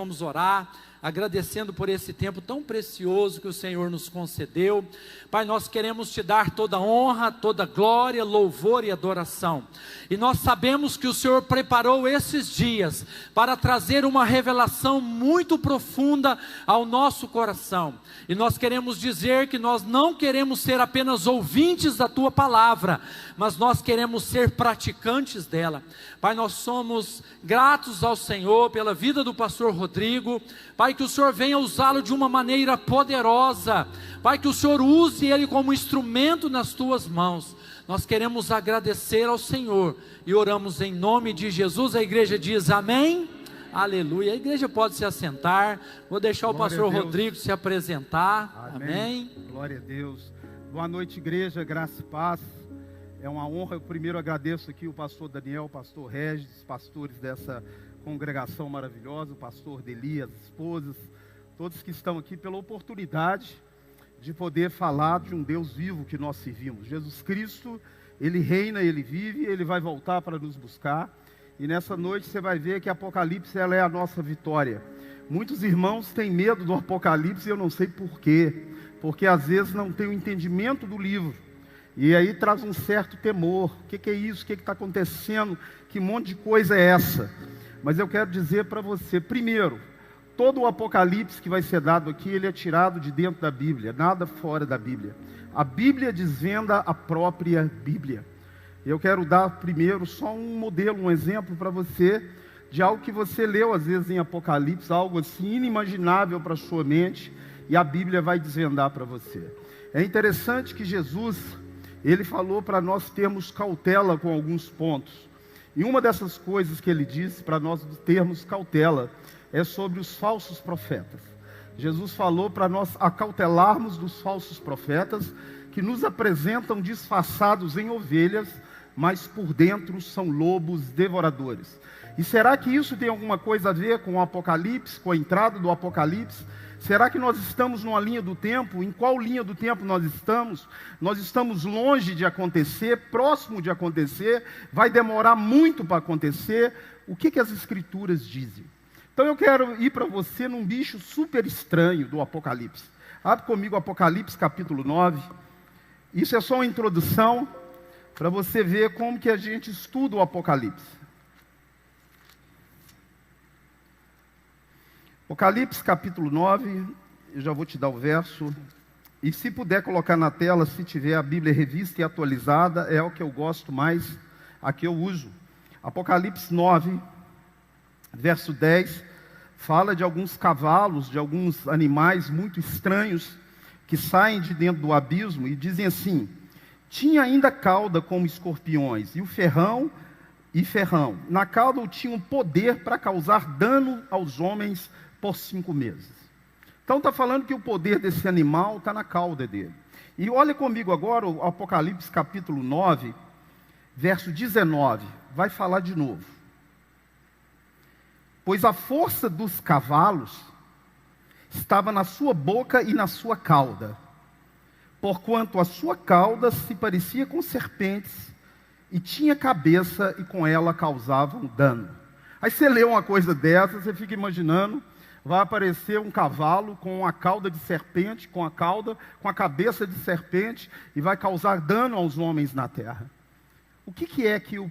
vamos orar, agradecendo por esse tempo tão precioso que o Senhor nos concedeu. Pai, nós queremos te dar toda honra, toda glória, louvor e adoração. E nós sabemos que o Senhor preparou esses dias para trazer uma revelação muito profunda ao nosso coração. E nós queremos dizer que nós não queremos ser apenas ouvintes da tua palavra, mas nós queremos ser praticantes dela. Pai, nós somos gratos ao Senhor pela vida do pastor Rodrigo. Pai, que o Senhor venha usá-lo de uma maneira poderosa. Pai, que o Senhor use ele como instrumento nas tuas mãos. Nós queremos agradecer ao Senhor e oramos em nome de Jesus. A igreja diz amém. Aleluia. A igreja pode se assentar. Vou deixar o pastor Rodrigo se apresentar. Amém. Glória a Deus. Boa noite, igreja, graça e paz. É uma honra. Eu primeiro agradeço aqui o pastor Daniel, o pastor Regis, os pastores dessa congregação maravilhosa, o pastor Deli, as esposas, todos que estão aqui pela oportunidade de poder falar de um Deus vivo que nós servimos. Jesus Cristo, Ele reina, Ele vive, Ele vai voltar para nos buscar. E nessa noite você vai ver que Apocalipse ela é a nossa vitória. Muitos irmãos têm medo do Apocalipse e eu não sei por quê. Porque às vezes não tem o entendimento do livro. E aí traz um certo temor. O que é isso? O que está acontecendo? Que monte de coisa é essa? Mas eu quero dizer para você, primeiro, todo o Apocalipse que vai ser dado aqui, ele é tirado de dentro da Bíblia, nada fora da Bíblia. A Bíblia desvenda a própria Bíblia. Eu quero dar primeiro só um modelo, um exemplo para você, de algo que você leu às vezes em Apocalipse, algo assim inimaginável para a sua mente, e a Bíblia vai desvendar para você. É interessante que Jesus, ele falou para nós termos cautela com alguns pontos. E uma dessas coisas que ele disse para nós termos cautela é sobre os falsos profetas. Jesus falou para nós acautelarmos dos falsos profetas que nos apresentam disfarçados em ovelhas, mas por dentro são lobos devoradores. E será que isso tem alguma coisa a ver com o Apocalipse, com a entrada do Apocalipse? Será que nós estamos numa linha do tempo? Em qual linha do tempo nós estamos? Nós estamos longe de acontecer, próximo de acontecer, vai demorar muito para acontecer. O que as Escrituras dizem? Então eu quero ir para você num bicho super estranho do Apocalipse. Abre comigo Apocalipse capítulo 9. Isso é só uma introdução para você ver como que a gente estuda o Apocalipse. Apocalipse capítulo 9, eu já vou te dar o verso, e se puder colocar na tela, se tiver a Bíblia revista e atualizada, é o que eu gosto mais, a que eu uso. Apocalipse 9, verso 10, fala de alguns cavalos, de alguns animais muito estranhos, que saem de dentro do abismo, e dizem assim: tinha ainda cauda como escorpiões, e ferrão, na cauda tinha um poder para causar dano aos homens por 5 meses. Então está falando que o poder desse animal está na cauda dele. E olha comigo agora o Apocalipse capítulo 9, verso 19, vai falar de novo. Pois a força dos cavalos estava na sua boca e na sua cauda, porquanto a sua cauda se parecia com serpentes, e tinha cabeça, e com ela causavam dano. Aí você lê uma coisa dessa, você fica imaginando, vai aparecer um cavalo com a cauda de serpente, com a cabeça de serpente, e vai causar dano aos homens na terra. O que é que o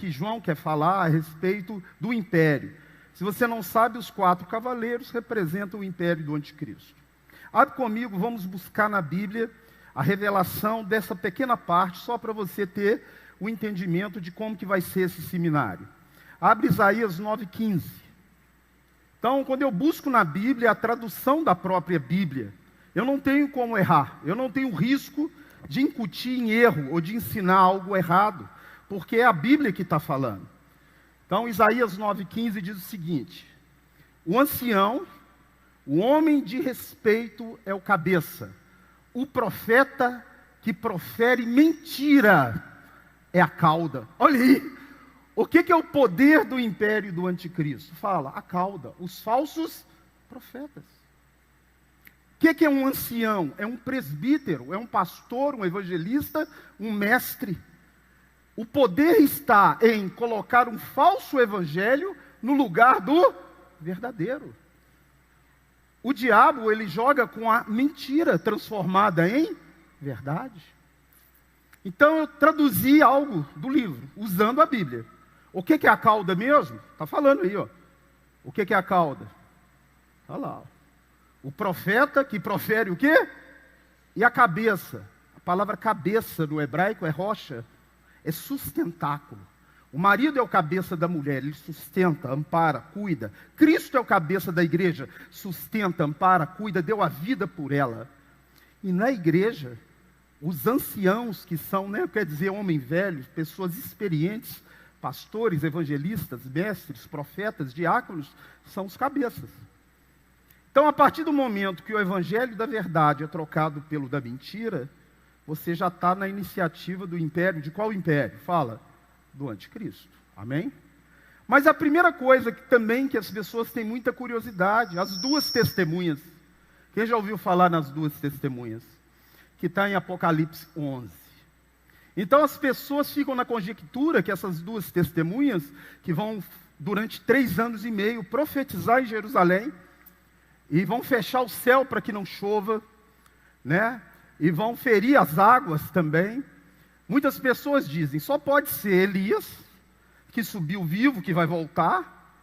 João quer falar a respeito do império? Se você não sabe, os 4 cavaleiros representam o império do anticristo. Abre comigo, vamos buscar na Bíblia a revelação dessa pequena parte, só para você ter o entendimento de como que vai ser esse seminário. Abre Isaías 9,15. Então, quando eu busco na Bíblia a tradução da própria Bíblia, eu não tenho como errar, eu não tenho risco de incutir em erro ou de ensinar algo errado, porque é a Bíblia que está falando. Então, Isaías 9,15 diz o seguinte: o ancião, o homem de respeito é o cabeça, o profeta que profere mentira é a cauda. Olha aí. O que é o poder do império do anticristo? Fala, a cauda, os falsos profetas. O que é um ancião? É um presbítero, é um pastor, um evangelista, um mestre. O poder está em colocar um falso evangelho no lugar do verdadeiro. o diabo, ele joga com a mentira transformada em verdade. Então eu traduzi algo do livro, usando a Bíblia. O que é a cauda mesmo? Está falando aí, ó. O que é a cauda? Olha lá. Ó. O profeta que profere o quê? E a cabeça. A palavra cabeça no hebraico é rocha, é sustentáculo. O marido é o cabeça da mulher, ele sustenta, ampara, cuida. Cristo é o cabeça da igreja, sustenta, ampara, cuida, deu a vida por ela. E na igreja, os anciãos que são, né, quer dizer, homem velho, pessoas experientes, pastores, evangelistas, mestres, profetas, diáconos, são os cabeças. Então, a partir do momento que o evangelho da verdade é trocado pelo da mentira, você já está na iniciativa do império. De qual império? Fala. Do anticristo. Amém? Mas a primeira coisa que as pessoas têm muita curiosidade, as duas testemunhas. Quem já ouviu falar nas duas testemunhas? Que está em Apocalipse 11. Então as pessoas ficam na conjectura que essas duas testemunhas, que vão durante 3 anos e meio profetizar em Jerusalém, e vão fechar o céu para que não chova, né? E vão ferir as águas também. Muitas pessoas dizem, só pode ser Elias, que subiu vivo, que vai voltar,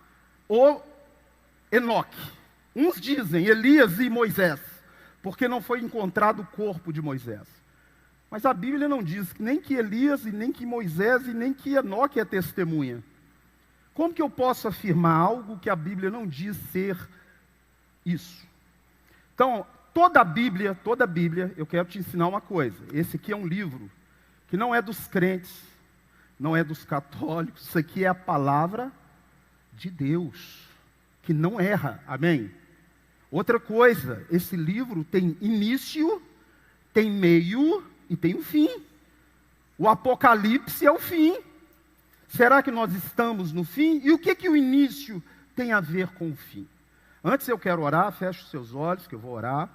ou Enoque. Uns dizem Elias e Moisés, porque não foi encontrado o corpo de Moisés. Mas a Bíblia não diz nem que Elias, e nem que Moisés, e nem que Enoque é testemunha. Como que eu posso afirmar algo que a Bíblia não diz ser isso? Então, toda a Bíblia, eu quero te ensinar uma coisa. Esse aqui é um livro que não é dos crentes, não é dos católicos, isso aqui é a palavra de Deus, que não erra, amém? Outra coisa, esse livro tem início, tem meio e tem um fim. O Apocalipse é o fim. Será que nós estamos no fim? E o que o início tem a ver com o fim? Antes eu quero orar, feche os seus olhos que eu vou orar.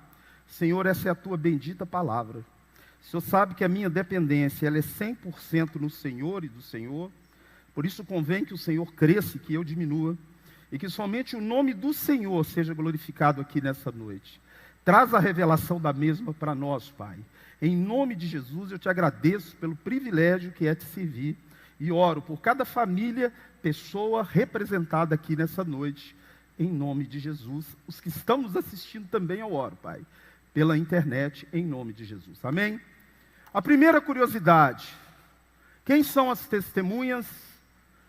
Senhor, essa é a tua bendita palavra. O Senhor sabe que a minha dependência ela é 100% no Senhor e do Senhor. Por isso convém que o Senhor cresça e que eu diminua. E que somente o nome do Senhor seja glorificado aqui nessa noite. Traz a revelação da mesma para nós, Pai. Em nome de Jesus eu te agradeço pelo privilégio que é te servir. E oro por cada família, pessoa representada aqui nessa noite. Em nome de Jesus. Os que estão nos assistindo também eu oro, Pai. Pela internet, em nome de Jesus. Amém? A primeira curiosidade, quem são as testemunhas?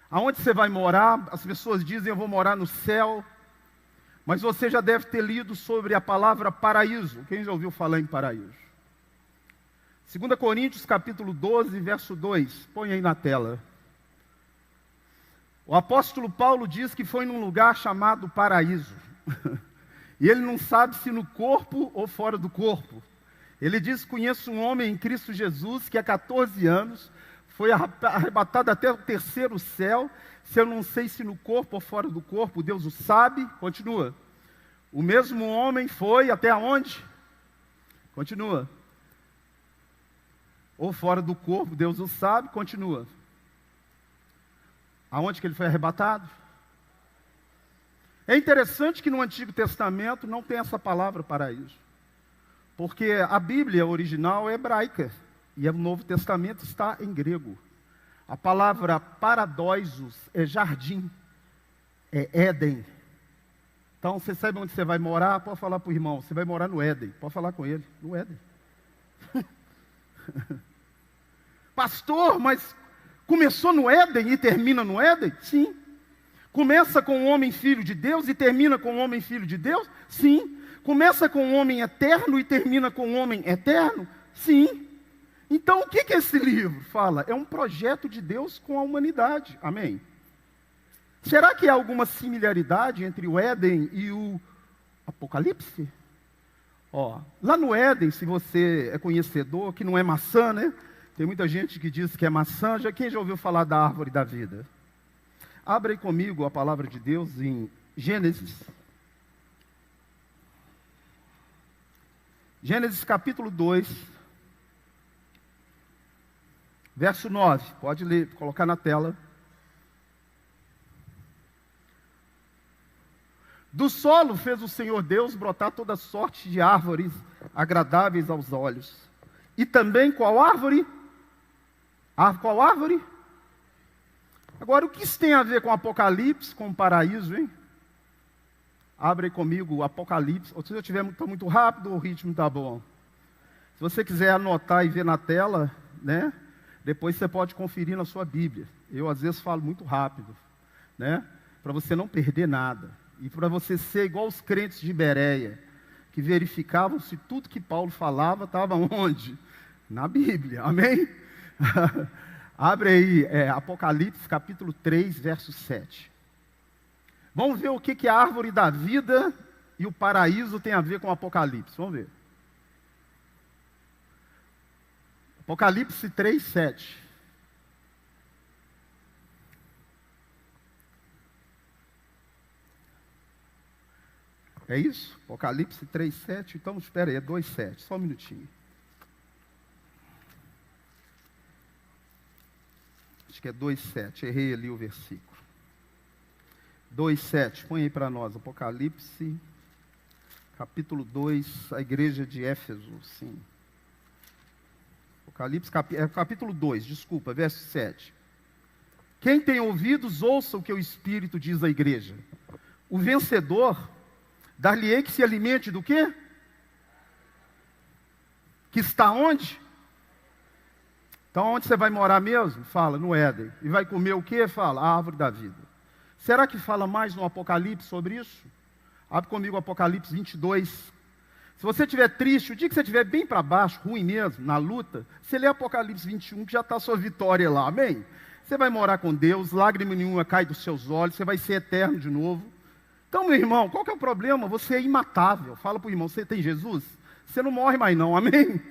Aonde você vai morar? As pessoas dizem, eu vou morar no céu. Mas você já deve ter lido sobre a palavra paraíso. Quem já ouviu falar em paraíso? 2 Coríntios capítulo 12, verso 2. Põe aí na tela. O apóstolo Paulo diz que foi num lugar chamado paraíso. E ele não sabe se no corpo ou fora do corpo. Ele diz, conheço um homem em Cristo Jesus que há 14 anos foi arrebatado até o 3º céu. Se eu não sei se no corpo ou fora do corpo, Deus o sabe. Continua. O mesmo homem foi até onde? Continua. Ou fora do corpo, Deus o sabe. Continua. Aonde que ele foi arrebatado? É interessante que no Antigo Testamento não tem essa palavra paraíso. Porque a Bíblia original é hebraica. E o Novo Testamento está em grego. A palavra paradóisos é jardim. É Éden. Então, você sabe onde você vai morar? Pode falar para o irmão. Você vai morar no Éden. Pode falar com ele. No Éden. Pastor, mas começou no Éden e termina no Éden? Sim. Começa com o homem filho de Deus e termina com o homem filho de Deus? Sim. Começa com o homem eterno e termina com o homem eterno? Sim. Então o que esse livro fala? É um projeto de Deus com a humanidade. Amém? Será que há alguma similaridade entre o Éden e o Apocalipse? Lá no Éden, se você é conhecedor, que não é maçã, né? Tem muita gente que diz que é maçã. Quem já ouviu falar da árvore da vida? Abra aí comigo a palavra de Deus em Gênesis. Gênesis capítulo 2, verso 9. Pode ler, colocar na tela. Do solo fez o Senhor Deus brotar toda sorte de árvores agradáveis aos olhos. E também qual árvore? Qual árvore? Agora, o que isso tem a ver com Apocalipse, com o paraíso, hein? Abre comigo o Apocalipse. Ou se eu estiver muito rápido, o ritmo está bom. Se você quiser anotar e ver na tela, né? Depois você pode conferir na sua Bíblia. Eu, às vezes, falo muito rápido, né? Para você não perder nada. E para você ser igual os crentes de Bereia, que verificavam se tudo que Paulo falava estava onde? Na Bíblia, amém? Abre aí, Apocalipse capítulo 3, verso 7. Vamos ver o que a árvore da vida e o paraíso tem a ver com o Apocalipse. Vamos ver. Apocalipse 3, 7. É isso? Apocalipse 3, 7. Então, espera aí, é 2, 7. Só um minutinho. Acho que é 2, 7. Errei ali o versículo. 2, 7. Põe aí para nós. Apocalipse, capítulo 2, a igreja de Éfeso. Sim. Apocalipse, capítulo 2, desculpa, verso 7. Quem tem ouvidos, ouça o que o Espírito diz à igreja. O vencedor, dar-lhe-ei que se alimente do quê? Que está onde? Então, onde você vai morar mesmo? Fala, no Éden. E vai comer o quê? Fala, a árvore da vida. Será que fala mais no Apocalipse sobre isso? Abre comigo o Apocalipse 22. Se você estiver triste, o dia que você estiver bem para baixo, ruim mesmo, na luta, você lê Apocalipse 21, que já está a sua vitória lá, amém? Você vai morar com Deus, lágrima nenhuma cai dos seus olhos, você vai ser eterno de novo. Então, meu irmão, qual que é o problema? Você é imatável. Fala para o irmão, você tem Jesus? Você não morre mais não, amém?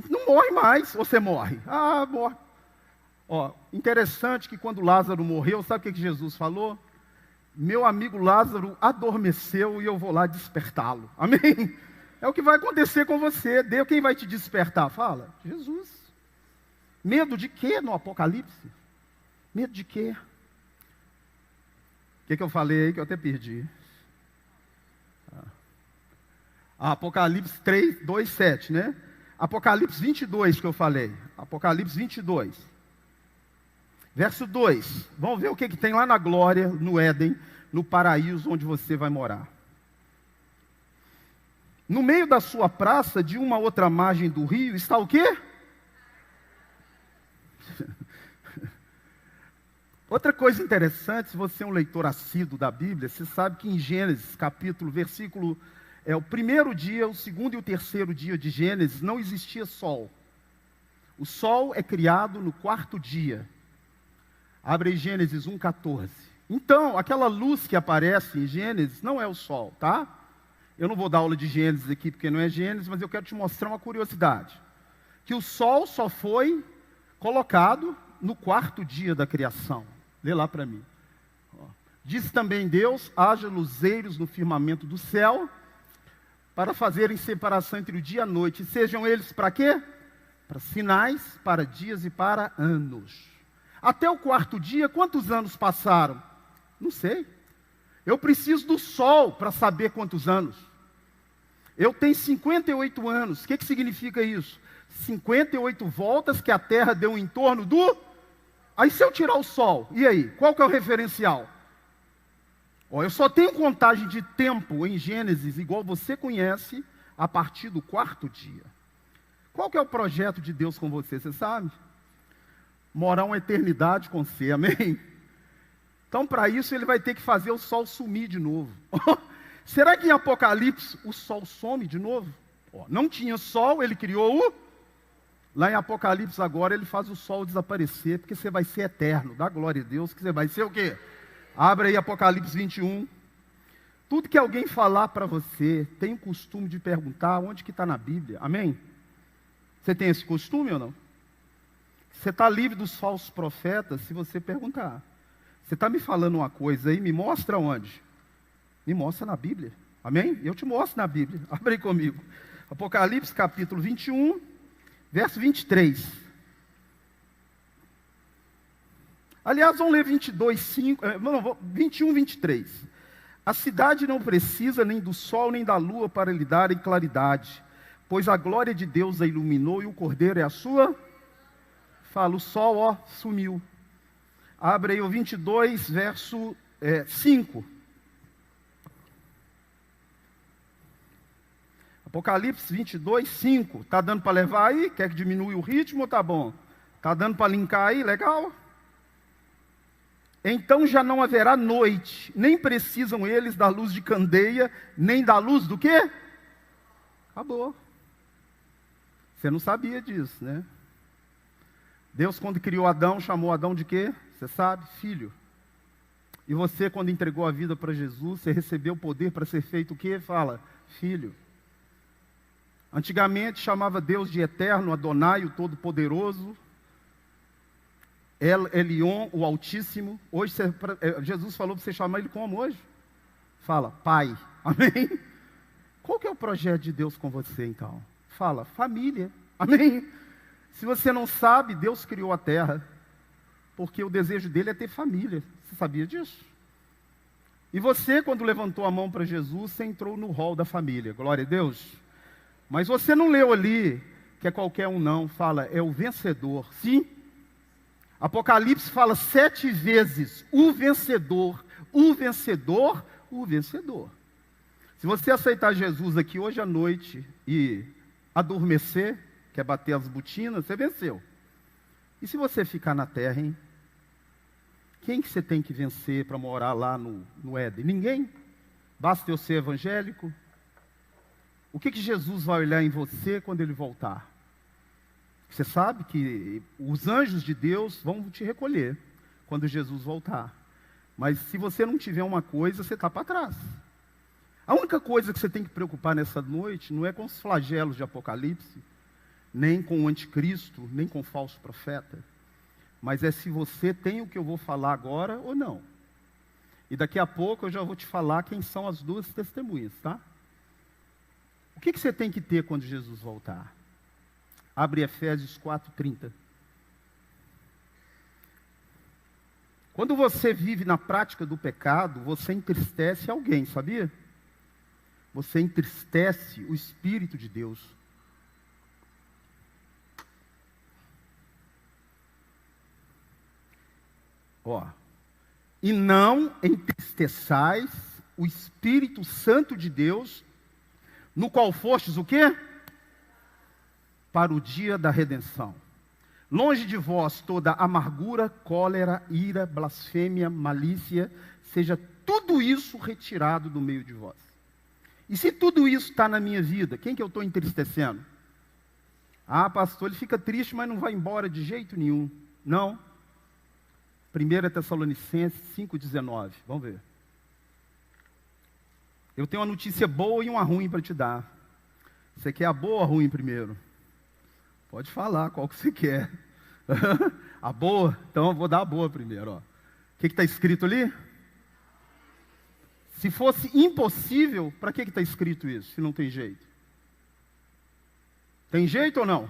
Não morre mais, você morre. Ah, morre. Ó, interessante que quando Lázaro morreu, sabe o que Jesus falou? Meu amigo Lázaro adormeceu e eu vou lá despertá-lo. Amém? É o que vai acontecer com você. Deus, quem vai te despertar? Fala, Jesus. Medo de quê no Apocalipse? Medo de quê? O que eu falei aí que eu até perdi? Apocalipse 3, 2, 7, né? Apocalipse 22 que eu falei. Apocalipse 22. Verso 2. Vamos ver o que tem lá na glória, no Éden, no paraíso onde você vai morar. No meio da sua praça, de uma outra margem do rio, está o quê? Outra coisa interessante, se você é um leitor assíduo da Bíblia, você sabe que em Gênesis, capítulo, versículo, o primeiro dia, o segundo e o terceiro dia de Gênesis, não existia sol. O sol é criado no quarto dia. Abre aí Gênesis 1,14. Então, aquela luz que aparece em Gênesis não é o sol, tá? Eu não vou dar aula de Gênesis aqui porque não é Gênesis, mas eu quero te mostrar uma curiosidade. Que o sol só foi colocado no quarto dia da criação. Lê lá para mim. Diz também Deus, haja luzeiros no firmamento do céu, para fazerem separação entre o dia e a noite. E sejam eles para quê? Para sinais, para dias e para anos. Até o quarto dia, quantos anos passaram? Não sei. Eu preciso do sol para saber quantos anos. Eu tenho 58 anos. O que significa isso? 58 voltas que a Terra deu em torno do... Aí se eu tirar o sol, e aí? Qual que é o referencial? Eu só tenho contagem de tempo em Gênesis, igual você conhece, a partir do quarto dia. Qual que é o projeto de Deus com você, você sabe? Morar uma eternidade com você, amém? Então, para isso, ele vai ter que fazer o sol sumir de novo. Será que em Apocalipse o sol some de novo? Não tinha sol, ele criou o... Lá em Apocalipse agora, ele faz o sol desaparecer, porque você vai ser eterno. Dá glória a Deus, que você vai ser o quê? Abre aí Apocalipse 21. Tudo que alguém falar para você, tem o costume de perguntar onde que está na Bíblia. Amém? Você tem esse costume ou não? Você está livre dos falsos profetas se você perguntar. Você está me falando uma coisa aí, me mostra onde? Me mostra na Bíblia. Amém? Eu te mostro na Bíblia. Abre aí comigo. Apocalipse capítulo 21, verso 23. Aliás, vamos ler 22, 5, 21, 23. A cidade não precisa nem do sol nem da lua para lhe darem claridade, pois a glória de Deus a iluminou e o cordeiro é a sua. Fala, o sol, ó, sumiu. Abre aí o 22, verso 5. Apocalipse 22, 5. Está dando para levar aí? Quer que diminua o ritmo ou tá bom? Está dando para linkar aí? Legal? Então já não haverá noite, nem precisam eles da luz de candeia, nem da luz do quê? Acabou. Você não sabia disso, né? Deus, quando criou Adão, chamou Adão de quê? Você sabe? Filho. E você, quando entregou a vida para Jesus, você recebeu o poder para ser feito o quê? Fala, filho. Antigamente chamava Deus de Eterno, Adonai, o Todo-Poderoso, El Elyon, o Altíssimo. Hoje, Jesus falou para você chamar Ele como hoje? Fala, Pai. Amém? Qual que é o projeto de Deus com você, então? Fala, família. Amém? Se você não sabe, Deus criou a terra, porque o desejo dele é ter família. Você sabia disso? E você, quando levantou a mão para Jesus, você entrou no rol da família. Glória a Deus. Mas você não leu ali que é qualquer um não. Fala, é o vencedor. Sim? Apocalipse fala 7 vezes, o vencedor, o vencedor, o vencedor. Se você aceitar Jesus aqui hoje à noite e adormecer, quer bater as botinas, você venceu. E se você ficar na terra, hein? Quem que você tem que vencer para morar lá no Éden? Ninguém. Basta eu ser evangélico. O que Jesus vai olhar em você quando Ele voltar? Você sabe que os anjos de Deus vão te recolher quando Jesus voltar. Mas se você não tiver uma coisa, você está para trás. A única coisa que você tem que preocupar nessa noite não é com os flagelos de Apocalipse, nem com o anticristo, nem com o falso profeta. Mas é se você tem o que eu vou falar agora ou não. E daqui a pouco eu já vou te falar quem são as duas testemunhas, tá? O que você tem que ter quando Jesus voltar? Abre Efésios 4:30. Quando você vive na prática do pecado, você entristece alguém, sabia? Você entristece o Espírito de Deus. Ó, e não entristeçais o Espírito Santo de Deus, no qual fostes o quê? Para o dia da redenção. Longe de vós toda amargura, cólera, ira, blasfêmia, malícia, seja tudo isso retirado do meio de vós. E se tudo isso está na minha vida, quem que eu estou entristecendo? Ah, pastor, ele fica triste, mas não vai embora de jeito nenhum. Não. 1 Tessalonicenses 5,19. Vamos ver. Eu tenho uma notícia boa e uma ruim para te dar. Você quer a boa ou a ruim primeiro? Pode falar qual que você quer. A boa? Então eu vou dar a boa primeiro. Ó. O que está escrito ali? Se fosse impossível, para que está escrito isso, se não tem jeito? Tem jeito ou não?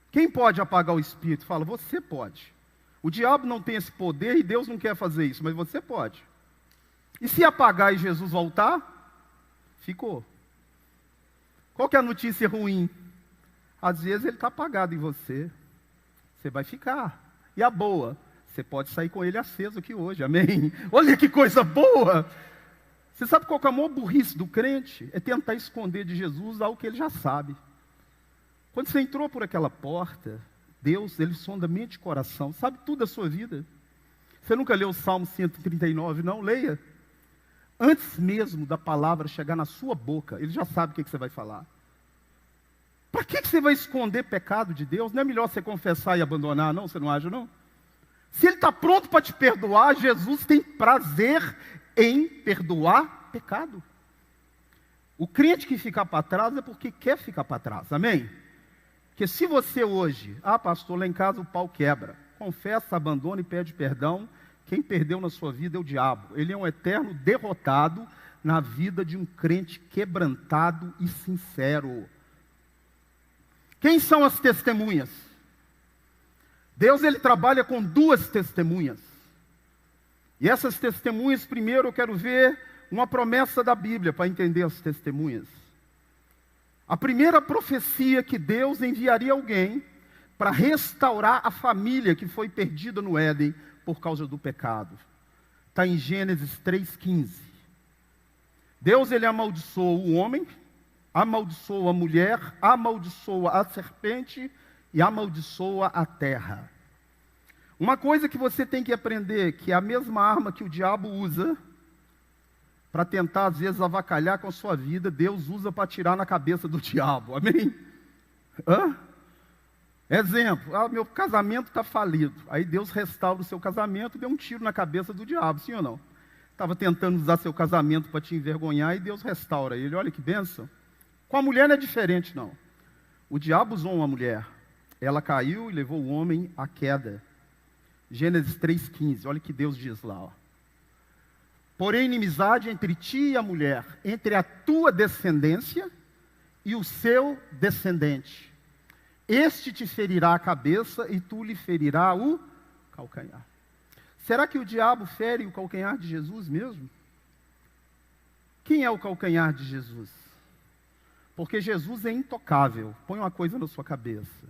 Quem pode apagar o Espírito? Fala, você pode. O diabo não tem esse poder e Deus não quer fazer isso, mas você pode. E se apagar e Jesus voltar? Ficou. Qual que é a notícia ruim? Às vezes ele está apagado em você. Você vai ficar. E a boa? Você pode sair com ele aceso aqui hoje, amém? Olha que coisa boa! Você sabe qual que é a maior burrice do crente? É tentar esconder de Jesus algo que ele já sabe. Quando você entrou por aquela porta, Deus, Ele sonda mente e coração, sabe tudo da sua vida. Você nunca leu o Salmo 139, não? Leia. Antes mesmo da palavra chegar na sua boca, Ele já sabe o que você vai falar. Para que você vai esconder pecado de Deus? Não é melhor você confessar e abandonar, não? Você não acha, não? Se Ele está pronto para te perdoar, Jesus tem prazer em perdoar pecado. O crente que fica para trás é porque quer ficar para trás, amém? Porque se você hoje, pastor, lá em casa o pau quebra, confessa, abandona e pede perdão, quem perdeu na sua vida é o diabo. Ele é um eterno derrotado na vida de um crente quebrantado e sincero. Quem são as testemunhas? Deus, Ele trabalha com duas testemunhas. E essas testemunhas, primeiro eu quero ver uma promessa da Bíblia para entender as testemunhas. A primeira profecia que Deus enviaria alguém para restaurar a família que foi perdida no Éden por causa do pecado. Está em Gênesis 3,15. Deus, ele amaldiçoou o homem, amaldiçoa a mulher, amaldiçoa a serpente e amaldiçoa a terra. Uma coisa que você tem que aprender, que é a mesma arma que o diabo usa para tentar, às vezes, avacalhar com a sua vida, Deus usa para tirar na cabeça do diabo. Amém? Exemplo, meu casamento está falido. Aí Deus restaura o seu casamento e deu um tiro na cabeça do diabo, sim ou não? Estava tentando usar seu casamento para te envergonhar e Deus restaura ele. Olha que bênção. Com a mulher não é diferente, não. O diabo usou uma mulher. Ela caiu e levou o homem à queda. Gênesis 3,15. Olha o que Deus diz lá. Ó. Porém, inimizade entre ti e a mulher, entre a tua descendência e o seu descendente. Este te ferirá a cabeça e tu lhe ferirá o calcanhar. Será que o diabo fere o calcanhar de Jesus mesmo? Quem é o calcanhar de Jesus? Porque Jesus é intocável. Põe uma coisa na sua cabeça.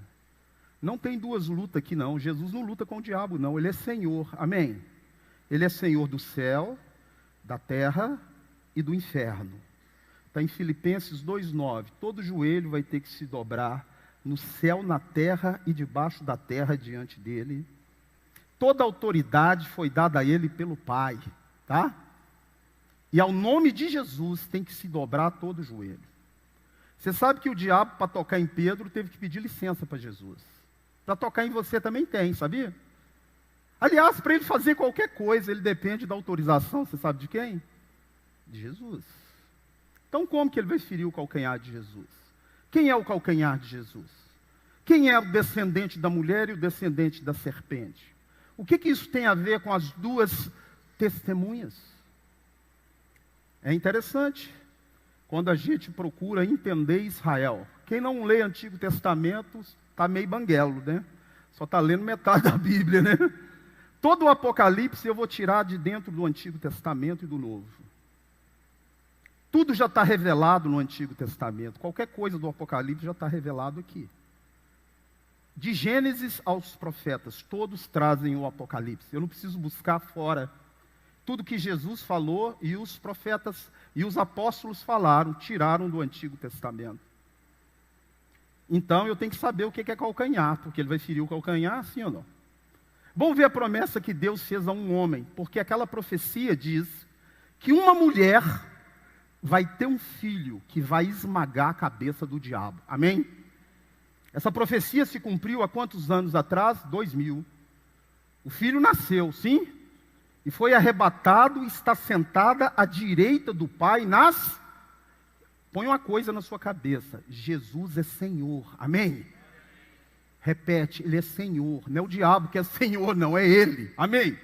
Não tem duas lutas aqui não. Jesus não luta com o diabo não. Ele é Senhor. Amém? Ele é Senhor do céu, da terra e do inferno. Está em Filipenses 2,9. Todo joelho vai ter que se dobrar no céu, na terra e debaixo da terra diante dele. Toda autoridade foi dada a ele pelo Pai, tá? E ao nome de Jesus tem que se dobrar todo o joelho. Você sabe que o diabo, para tocar em Pedro, teve que pedir licença para Jesus. Para tocar em você também tem, sabia? Aliás, para ele fazer qualquer coisa, ele depende da autorização, você sabe de quem? De Jesus. Então como que ele vai ferir o calcanhar de Jesus? Quem é o calcanhar de Jesus? Quem é o descendente da mulher e o descendente da serpente? O que isso tem a ver com as duas testemunhas? É interessante, quando a gente procura entender Israel. Quem não lê Antigo Testamento está meio banguelo, né? Só está lendo metade da Bíblia, né? Todo o Apocalipse eu vou tirar de dentro do Antigo Testamento e do Novo. Tudo já está revelado no Antigo Testamento. Qualquer coisa do Apocalipse já está revelado aqui. De Gênesis aos profetas, todos trazem o Apocalipse. Eu não preciso buscar fora. Tudo que Jesus falou e os profetas e os apóstolos falaram, tiraram do Antigo Testamento. Então eu tenho que saber o que é calcanhar, porque ele vai ferir o calcanhar, sim ou não? Vamos ver a promessa que Deus fez a um homem, porque aquela profecia diz que uma mulher vai ter um filho que vai esmagar a cabeça do diabo. Amém? Essa profecia se cumpriu há quantos anos atrás? 2000. O filho nasceu, sim? E foi arrebatado e está sentada à direita do Pai nas... Põe uma coisa na sua cabeça. Jesus é Senhor. Amém? Repete, Ele é Senhor. Não é o diabo que é Senhor, não. É Ele. Amém?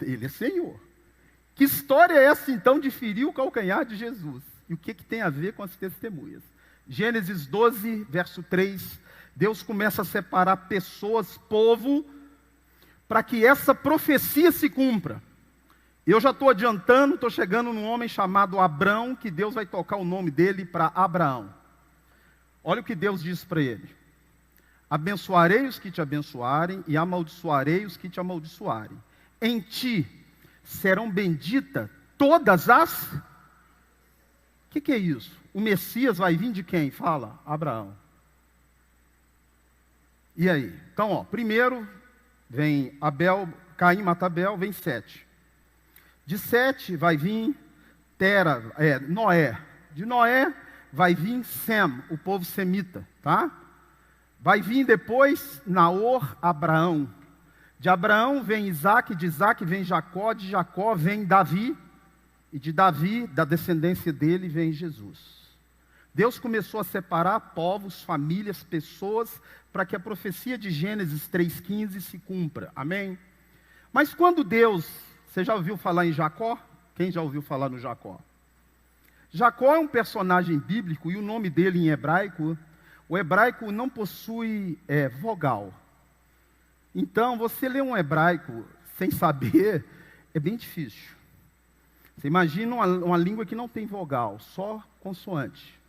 Ele é Senhor. Que história é essa, então, de ferir o calcanhar de Jesus? E o que tem a ver com as testemunhas? Gênesis 12, verso 3. Deus começa a separar pessoas, povo, para que essa profecia se cumpra. Eu já estou adiantando, estou chegando num homem chamado Abrão, que Deus vai tocar o nome dele para Abraão. Olha o que Deus diz para ele. Abençoarei os que te abençoarem e amaldiçoarei os que te amaldiçoarem. Em ti serão benditas todas as... O que é isso? O Messias vai vir de quem? Fala, Abraão. E aí? Então, ó, primeiro vem Abel, Caim mata Abel, vem Sete. De Sete vai vir Noé. De Noé vai vir Sem, o povo semita, tá? Vai vir depois Naor, Abraão. De Abraão vem Isaac, de Isaac vem Jacó, de Jacó vem Davi, e de Davi, da descendência dele, vem Jesus. Deus começou a separar povos, famílias, pessoas, para que a profecia de Gênesis 3,15 se cumpra. Amém? Mas quando Deus... Você já ouviu falar em Jacó? Quem já ouviu falar no Jacó? Jacó é um personagem bíblico e o nome dele em hebraico, o hebraico não possui vogal. Então, você lê um hebraico sem saber, é bem difícil. Você imagina uma língua que não tem vogal, só consoante.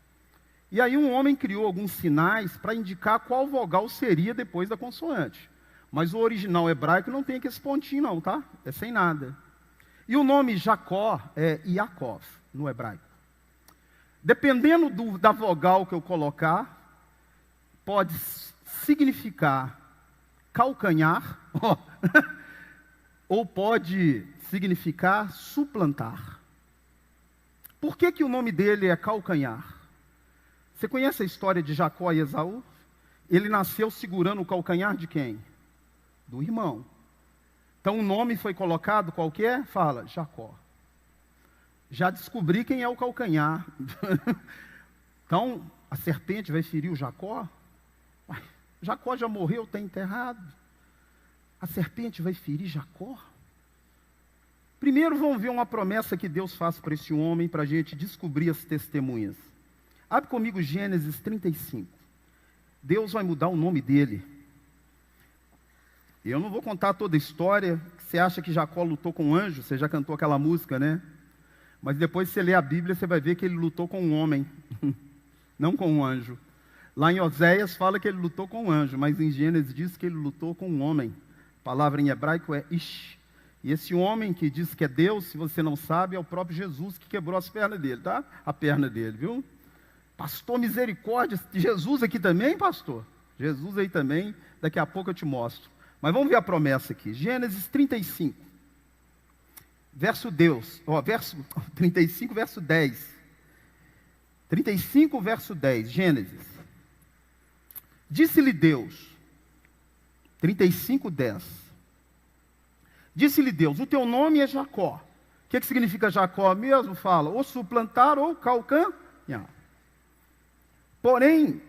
E aí um homem criou alguns sinais para indicar qual vogal seria depois da consoante. Mas o original hebraico não tem aquele pontinho não, tá? É sem nada. E o nome Jacó é Yaakov, no hebraico. Dependendo da vogal que eu colocar, pode significar calcanhar, ou pode significar suplantar. Por que o nome dele é calcanhar? Você conhece a história de Jacó e Esaú? Ele nasceu segurando o calcanhar de quem? Do irmão. Então o nome foi colocado, qual que é? Fala, Jacó. Já descobri quem é o calcanhar. Então, a serpente vai ferir o Jacó? Uai, Jacó já morreu, está enterrado. A serpente vai ferir Jacó? Primeiro vamos ver uma promessa que Deus faz para esse homem, para a gente descobrir as testemunhas. Abre comigo Gênesis 35. Deus vai mudar o nome dele. Eu não vou contar toda a história. Você acha que Jacó lutou com um anjo? Você já cantou aquela música, né? Mas depois você lê a Bíblia, você vai ver que ele lutou com um homem, não com um anjo. Lá em Oséias fala que ele lutou com um anjo, mas em Gênesis diz que ele lutou com um homem. A palavra em hebraico é Ish. E esse homem que diz que é Deus, se você não sabe, é o próprio Jesus que quebrou as pernas dele, tá? A perna dele, viu? Pastor, misericórdia, Jesus aqui também, pastor? Jesus aí também, daqui a pouco eu te mostro. Mas vamos ver a promessa aqui. Gênesis 35. Verso 35, verso 10. 35, verso 10, Gênesis. Disse-lhe Deus, 35, 10. Disse-lhe Deus, o teu nome é Jacó. O que significa Jacó mesmo? Fala, ou suplantar ou calcanhar. Porém,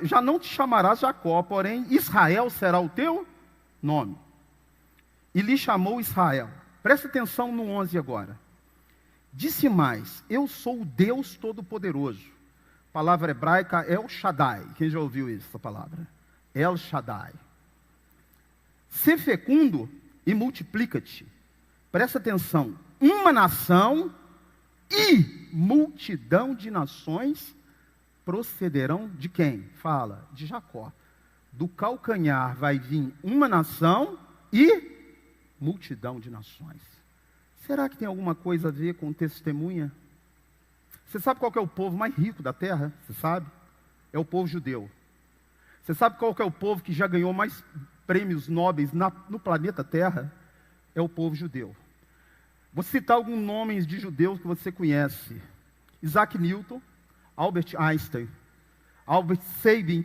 já não te chamarás Jacó, porém Israel será o teu nome. E lhe chamou Israel. Presta atenção no 11 agora. Disse mais, eu sou o Deus Todo-Poderoso. Palavra hebraica El Shaddai. Quem já ouviu isso, essa palavra? El Shaddai. Ser fecundo e multiplica-te. Presta atenção. Uma nação e multidão de nações procederão de quem? Fala, de Jacó. Do calcanhar vai vir uma nação e multidão de nações. Será que tem alguma coisa a ver com testemunha? Você sabe qual que é o povo mais rico da terra? Você sabe? É o povo judeu. Você sabe qual que é o povo que já ganhou mais prêmios nobres no planeta Terra? É o povo judeu. Vou citar alguns nomes de judeus que você conhece. Isaac Newton, Albert Einstein, Albert Sabin.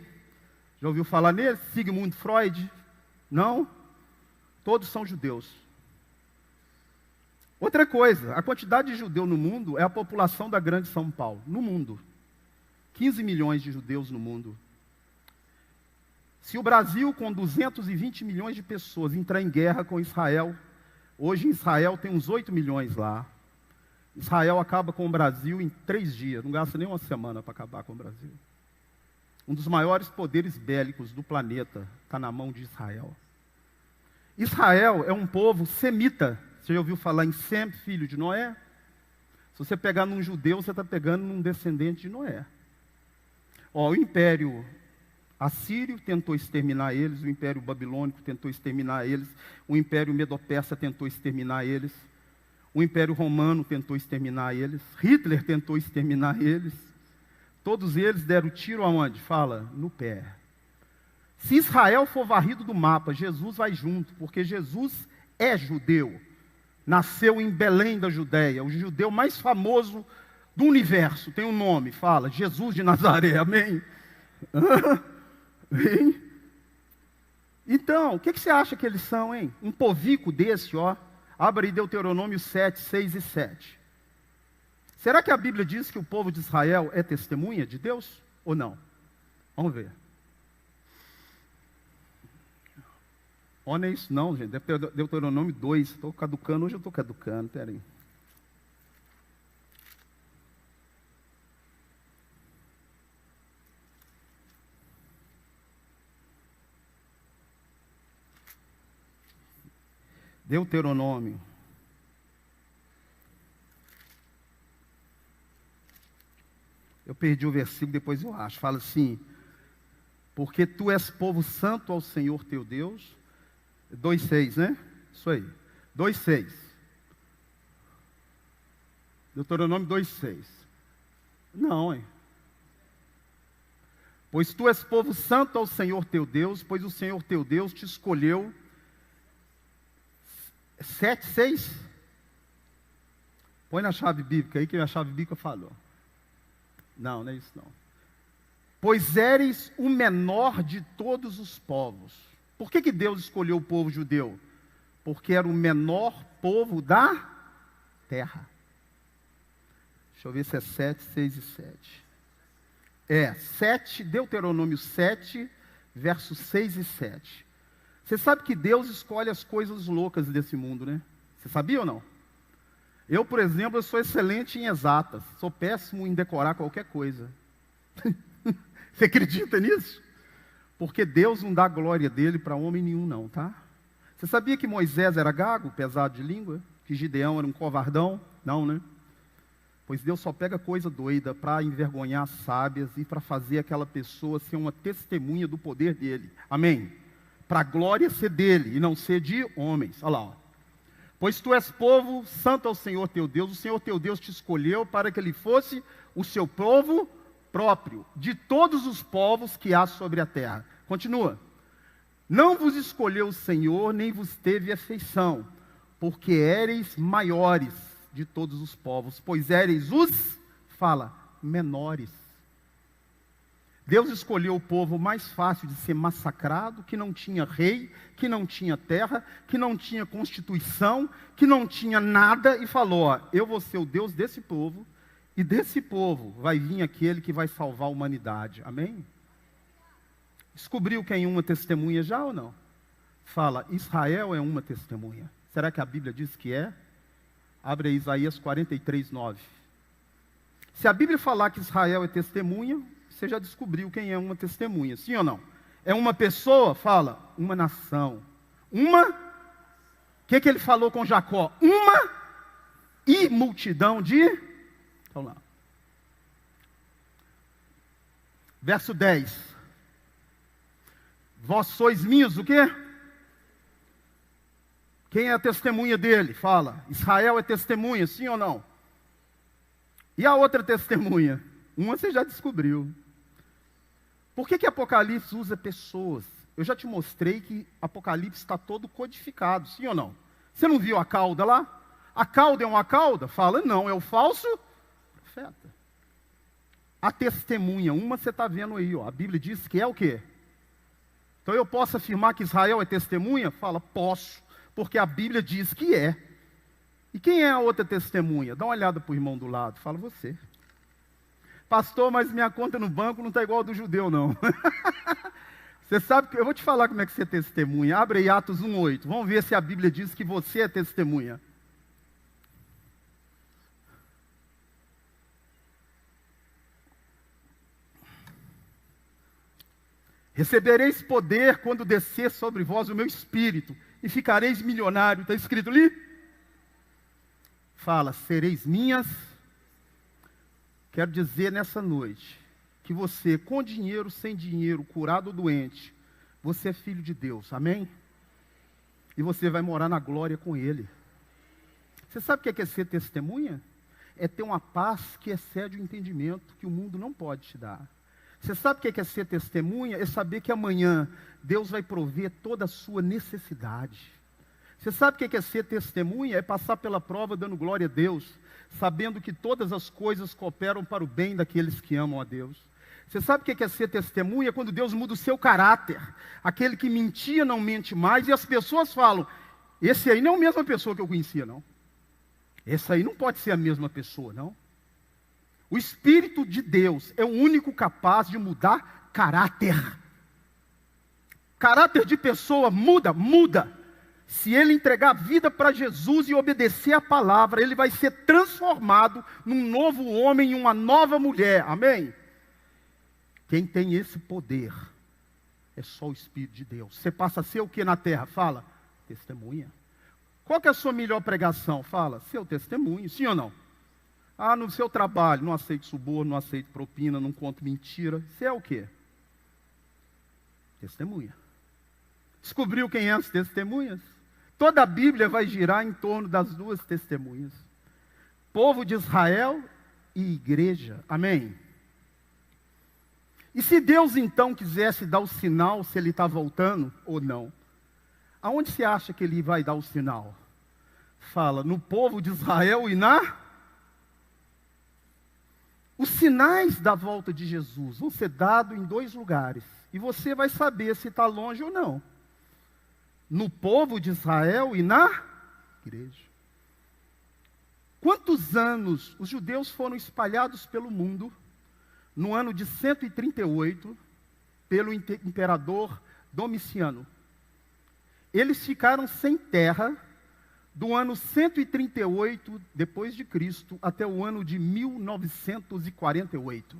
Já ouviu falar nele? Sigmund Freud? Não? Todos são judeus. Outra coisa, a quantidade de judeu no mundo é a população da grande São Paulo. No mundo. 15 milhões de judeus no mundo. Se o Brasil, com 220 milhões de pessoas, entrar em guerra com Israel, hoje em Israel tem uns 8 milhões lá. Israel acaba com o Brasil em 3 dias, não gasta nem uma semana para acabar com o Brasil. Um dos maiores poderes bélicos do planeta está na mão de Israel. Israel é um povo semita. Você já ouviu falar em Sem, filho de Noé? Se você pegar num judeu, você está pegando num descendente de Noé. O Império Assírio tentou exterminar eles, o Império Babilônico tentou exterminar eles, o Império Medo-Persa tentou exterminar eles, o Império Romano tentou exterminar eles, Hitler tentou exterminar eles. Todos eles deram tiro aonde? Fala, no pé. Se Israel for varrido do mapa, Jesus vai junto, porque Jesus é judeu. Nasceu em Belém da Judéia, o judeu mais famoso do universo, tem um nome, fala, Jesus de Nazaré, amém? Amém? Então, o que você acha que eles são, hein? Um povico desse, ó. Abre aí Deuteronômio 7, 6 e 7. Será que a Bíblia diz que o povo de Israel é testemunha de Deus? Ou não? Vamos ver. Não é isso não, gente. Deve ter Deuteronômio 2. Estou caducando, hoje eu estou caducando. Espera aí. Deuteronômio Eu perdi o versículo, depois eu acho. Fala assim: porque tu és povo santo ao Senhor teu Deus. 2,6, né? Isso aí. 2,6. Deuteronômio 2,6. Não, hein? Pois tu és povo santo ao Senhor teu Deus, pois o Senhor teu Deus te escolheu. 7,6. Põe na chave bíblica aí, que a chave bíblica falou. Não, não é isso não. Pois eres o menor de todos os povos. Por que Deus escolheu o povo judeu? Porque era o menor povo da terra. Deixa eu ver se é 7, 6 e 7. 7, Deuteronômio 7, versos 6 e 7. Você sabe que Deus escolhe as coisas loucas desse mundo, né? Você sabia ou não? Eu, por exemplo, eu sou excelente em exatas. Sou péssimo em decorar qualquer coisa. Você acredita nisso? Porque Deus não dá a glória dele para homem nenhum, não, tá? Você sabia que Moisés era gago, pesado de língua? Que Gideão era um covardão? Não, né? Pois Deus só pega coisa doida para envergonhar sábias e para fazer aquela pessoa ser uma testemunha do poder dele. Amém? Para a glória ser dele e não ser de homens. Olha lá. Ó. Pois tu és povo santo ao Senhor teu Deus. O Senhor teu Deus te escolheu para que ele fosse o seu povo próprio, de todos os povos que há sobre a terra. Continua. Não vos escolheu o Senhor, nem vos teve afeição, porque éreis maiores de todos os povos, pois éreis os, menores. Deus escolheu o povo mais fácil de ser massacrado, que não tinha rei, que não tinha terra, que não tinha constituição, que não tinha nada, e falou, ó, eu vou ser o Deus desse povo, e desse povo vai vir aquele que vai salvar a humanidade. Amém? Descobriu quem é uma testemunha já ou não? Fala, Israel é uma testemunha. Será que a Bíblia diz que é? Abre aí Isaías 43, 9. Se a Bíblia falar que Israel é testemunha, você já descobriu quem é uma testemunha, sim ou não? É uma pessoa? Fala, uma nação. Uma, o que ele falou com Jacó? Uma e multidão de... Vamos lá. Verso 10. Vós sois minhas, o quê? Quem é a testemunha dele? Fala. Israel é testemunha, sim ou não? E a outra testemunha? Uma você já descobriu. Por que Apocalipse usa pessoas? Eu já te mostrei que Apocalipse está todo codificado, sim ou não? Você não viu a cauda lá? A cauda é uma cauda? Fala, não, é o falso profeta. A testemunha, uma você está vendo aí, ó. A Bíblia diz que é o quê? Então eu posso afirmar que Israel é testemunha? Fala, posso. Porque a Bíblia diz que é. E quem é a outra testemunha? Dá uma olhada para o irmão do lado. Fala você. Pastor, mas minha conta no banco não está igual a do judeu, não. Você sabe que eu vou te falar como é que você é testemunha. Abre aí Atos 1:8. Vamos ver se a Bíblia diz que você é testemunha. Recebereis poder quando descer sobre vós o meu espírito, e ficareis milionário. Está escrito ali? Fala, sereis minhas. Quero dizer nessa noite, que você, com dinheiro, sem dinheiro, curado ou doente, você é filho de Deus, amém? E você vai morar na glória com Ele. Você sabe o que é ser testemunha? É ter uma paz que excede o entendimento, que o mundo não pode te dar. Você sabe o que é ser testemunha? É saber que amanhã Deus vai prover toda a sua necessidade. Você sabe o que é ser testemunha? É passar pela prova dando glória a Deus, sabendo que todas as coisas cooperam para o bem daqueles que amam a Deus. Você sabe o que é ser testemunha? Quando Deus muda o seu caráter. Aquele que mentia não mente mais, e as pessoas falam, esse aí não é a mesma pessoa que eu conhecia, não. Esse aí não pode ser a mesma pessoa, não. O Espírito de Deus é o único capaz de mudar caráter. Caráter de pessoa muda. Se ele entregar a vida para Jesus e obedecer a palavra, ele vai ser transformado num novo homem e uma nova mulher. Amém? Quem tem esse poder é só o Espírito de Deus. Você passa a ser o que na terra? Fala, testemunha. Qual que é a sua melhor pregação? Fala, seu testemunho, sim ou não? Ah, no seu trabalho, não aceito suborno, não aceito propina, não conto mentira. Isso é o quê? Testemunha. Descobriu quem é as testemunhas? Toda a Bíblia vai girar em torno das duas testemunhas. Povo de Israel e igreja. Amém? E se Deus então quisesse dar o sinal se ele está voltando ou não, aonde você acha que ele vai dar o sinal? Fala, no povo de Israel e na... Os sinais da volta de Jesus vão ser dados em 2 lugares. E você vai saber se está longe ou não. No povo de Israel e na igreja. Quantos anos os judeus foram espalhados pelo mundo, no ano de 138, pelo imperador Domiciano? Eles ficaram sem terra do ano 138 depois de Cristo até o ano de 1948.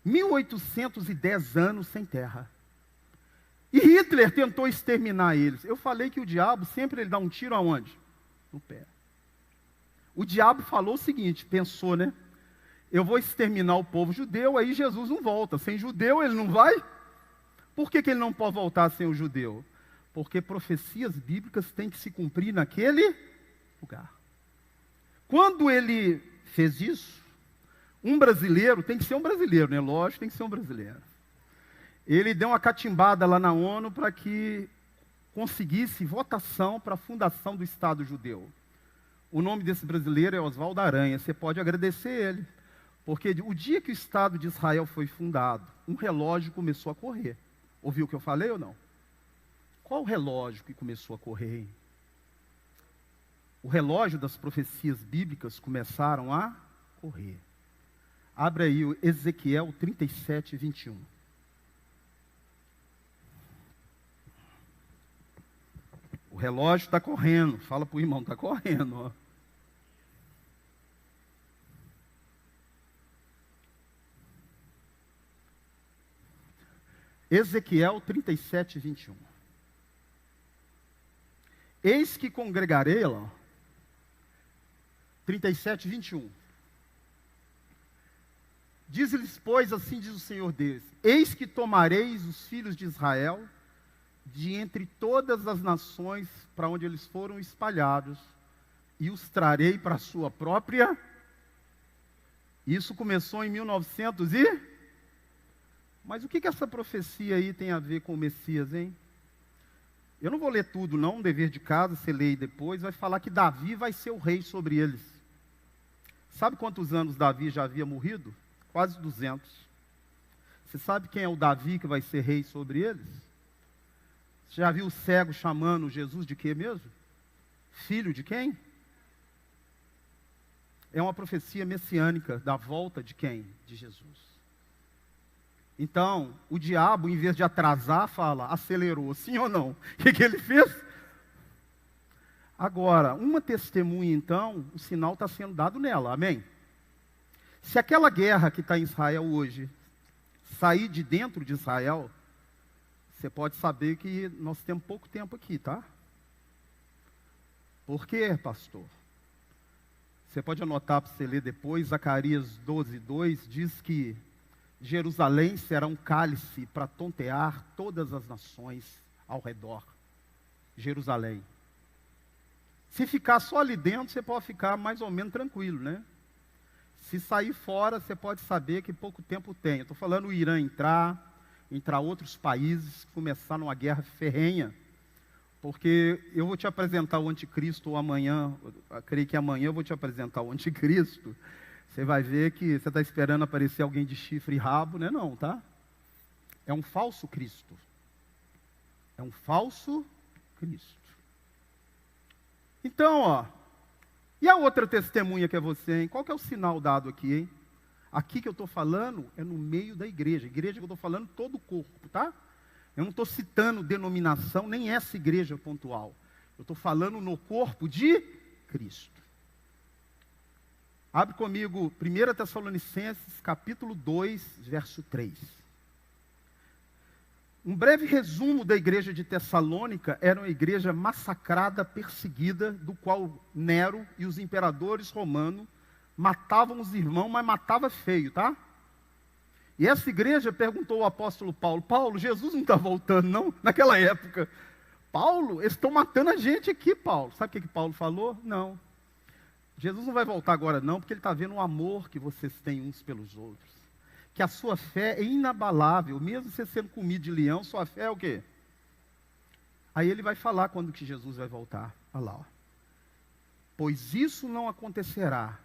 1810 anos sem terra. E Hitler tentou exterminar eles. Eu falei que o diabo sempre ele dá um tiro aonde? No pé. O diabo falou o seguinte, pensou, né? Eu vou exterminar o povo judeu, aí Jesus não volta. Sem judeu ele não vai? Por que ele não pode voltar sem o judeu? Porque profecias bíblicas têm que se cumprir naquele lugar. Quando ele fez isso, um brasileiro, tem que ser um brasileiro, né? Lógico, tem que ser um brasileiro. Ele deu uma catimbada lá na ONU para que conseguisse votação para a fundação do Estado judeu. O nome desse brasileiro é Oswaldo Aranha. Você pode agradecer ele. Porque o dia que o Estado de Israel foi fundado, um relógio começou a correr. Ouviu o que eu falei ou não? Qual o relógio que começou a correr? O relógio das profecias bíblicas começaram a correr. Abre aí o Ezequiel 37, 21. O relógio está correndo. Fala para o irmão, está correndo. Ó. Ezequiel 37, 21. Eis que congregarei, lá, 37, 21. Diz-lhes, pois, assim diz o Senhor Deus: eis que tomareis os filhos de Israel de entre todas as nações para onde eles foram espalhados, e os trarei para a sua própria. Isso começou em 1900 e... Mas o que essa profecia aí tem a ver com o Messias, hein? Eu não vou ler tudo, não, um dever de casa, você lê depois, vai falar que Davi vai ser o rei sobre eles. Sabe quantos anos Davi já havia morrido? Quase 200. Você sabe quem é o Davi que vai ser rei sobre eles? Você já viu o cego chamando Jesus de quê mesmo? Filho de quem? É uma profecia messiânica da volta de quem? De Jesus. Então, o diabo, em vez de atrasar, fala, acelerou, sim ou não? O que ele fez? Agora, uma testemunha, então, o sinal está sendo dado nela, amém? Se aquela guerra que está em Israel hoje sair de dentro de Israel, você pode saber que nós temos pouco tempo aqui, tá? Por quê, pastor? Você pode anotar para você ler depois, Zacarias 12, 2, diz que Jerusalém será um cálice para tontear todas as nações ao redor. Jerusalém. Se ficar só ali dentro, você pode ficar mais ou menos tranquilo, né? Se sair fora, você pode saber que pouco tempo tem. Eu estou falando o Irã entrar outros países, começar numa guerra ferrenha. Porque eu vou te apresentar o anticristo ou amanhã, eu creio que amanhã eu vou te apresentar o anticristo. Você vai ver que você está esperando aparecer alguém de chifre e rabo, né? Não, tá? É um falso Cristo. É um falso Cristo. Então, ó, e a outra testemunha que é você, hein? Qual que é o sinal dado aqui, hein? Aqui que eu estou falando é no meio da igreja. Igreja que eu estou falando, todo o corpo, tá? Eu não estou citando denominação, nem essa igreja pontual. Eu estou falando no corpo de Cristo. Abre comigo 1 Tessalonicenses, capítulo 2, verso 3. Um breve resumo da igreja de Tessalônica: era uma igreja massacrada, perseguida, do qual Nero e os imperadores romanos Matavam os irmãos, mas matava feio, tá? E essa igreja perguntou ao apóstolo Paulo: Paulo, Jesus não está voltando, não? Naquela época. Paulo, eles estão matando a gente aqui, Paulo. Sabe o que Paulo falou? Não. Jesus não vai voltar agora, não, porque ele está vendo o amor que vocês têm uns pelos outros. Que a sua fé é inabalável, mesmo você sendo comido de leão, sua fé é o quê? Aí ele vai falar quando que Jesus vai voltar. Olha lá, ó. Pois isso não acontecerá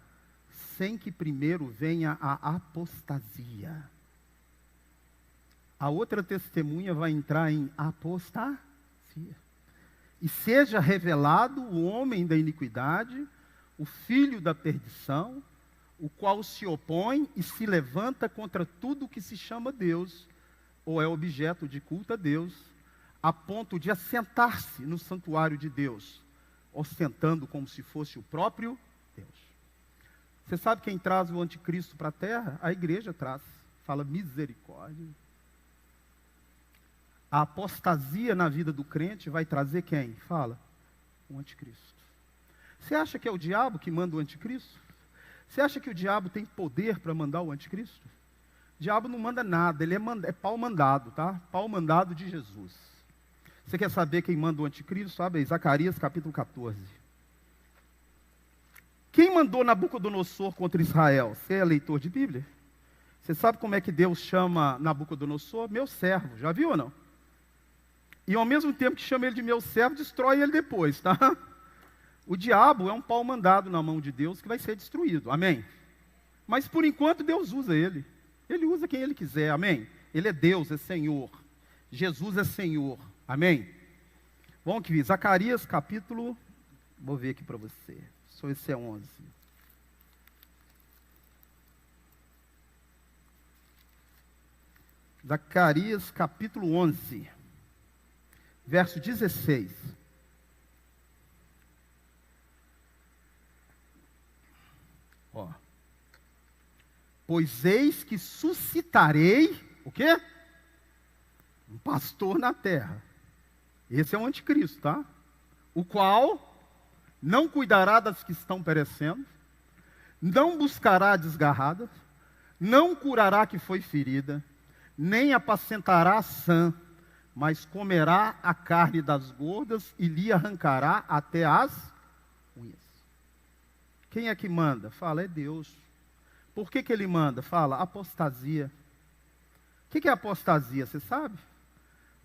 sem que primeiro venha a apostasia. A outra testemunha vai entrar em apostasia. E seja revelado o homem da iniquidade, o filho da perdição, o qual se opõe e se levanta contra tudo que se chama Deus, ou é objeto de culto a Deus, a ponto de assentar-se no santuário de Deus, ostentando como se fosse o próprio Deus. Você sabe quem traz o anticristo para a terra? A igreja traz. Fala misericórdia. A apostasia na vida do crente vai trazer quem? Fala, o anticristo. Você acha que é o diabo que manda o anticristo? Você acha que o diabo tem poder para mandar o anticristo? O diabo não manda nada, ele é pau mandado, tá? Pau mandado de Jesus. Você quer saber quem manda o anticristo? Sabe aí, Zacarias capítulo 14. Quem mandou Nabucodonosor contra Israel? Você é leitor de Bíblia? Você sabe como é que Deus chama Nabucodonosor? Meu servo, já viu ou não? E ao mesmo tempo que chama ele de meu servo, destrói ele depois, tá? O diabo é um pau mandado na mão de Deus que vai ser destruído, amém? Mas por enquanto Deus usa ele. Ele usa quem ele quiser, amém? Ele é Deus, é Senhor. Jesus é Senhor, amém? Vamos aqui, Zacarias capítulo, vou ver aqui para você. Só esse é 11. Zacarias capítulo 11, verso 16. Ó. Pois eis que suscitarei, o quê? Um pastor na terra. Esse é o anticristo, tá? O qual não cuidará das que estão perecendo, não buscará a desgarrada, não curará a que foi ferida, nem apacentará a sã, mas comerá a carne das gordas e lhe arrancará até as unhas. Quem é que manda? Fala, é Deus. Por que ele manda? Fala, apostasia. O que é apostasia? Você sabe?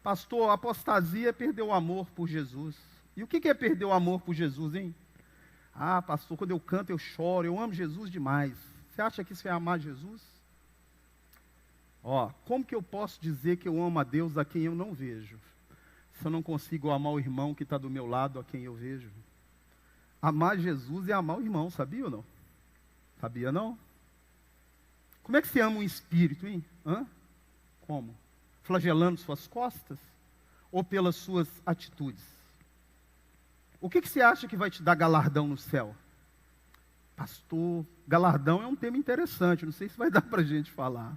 Pastor, apostasia é perder o amor por Jesus. E o que é perder o amor por Jesus, hein? Ah, pastor, quando eu canto eu choro, eu amo Jesus demais. Você acha que isso é amar Jesus? Ó, como que eu posso dizer que eu amo a Deus a quem eu não vejo? Se eu não consigo amar o irmão que está do meu lado a quem eu vejo? Amar Jesus é amar o irmão, sabia ou não? Sabia não? Como é que você ama um espírito, hein? Hã? Como? Flagelando suas costas? Ou pelas suas atitudes? O que você acha que vai te dar galardão no céu? Pastor, galardão é um tema interessante, não sei se vai dar para a gente falar.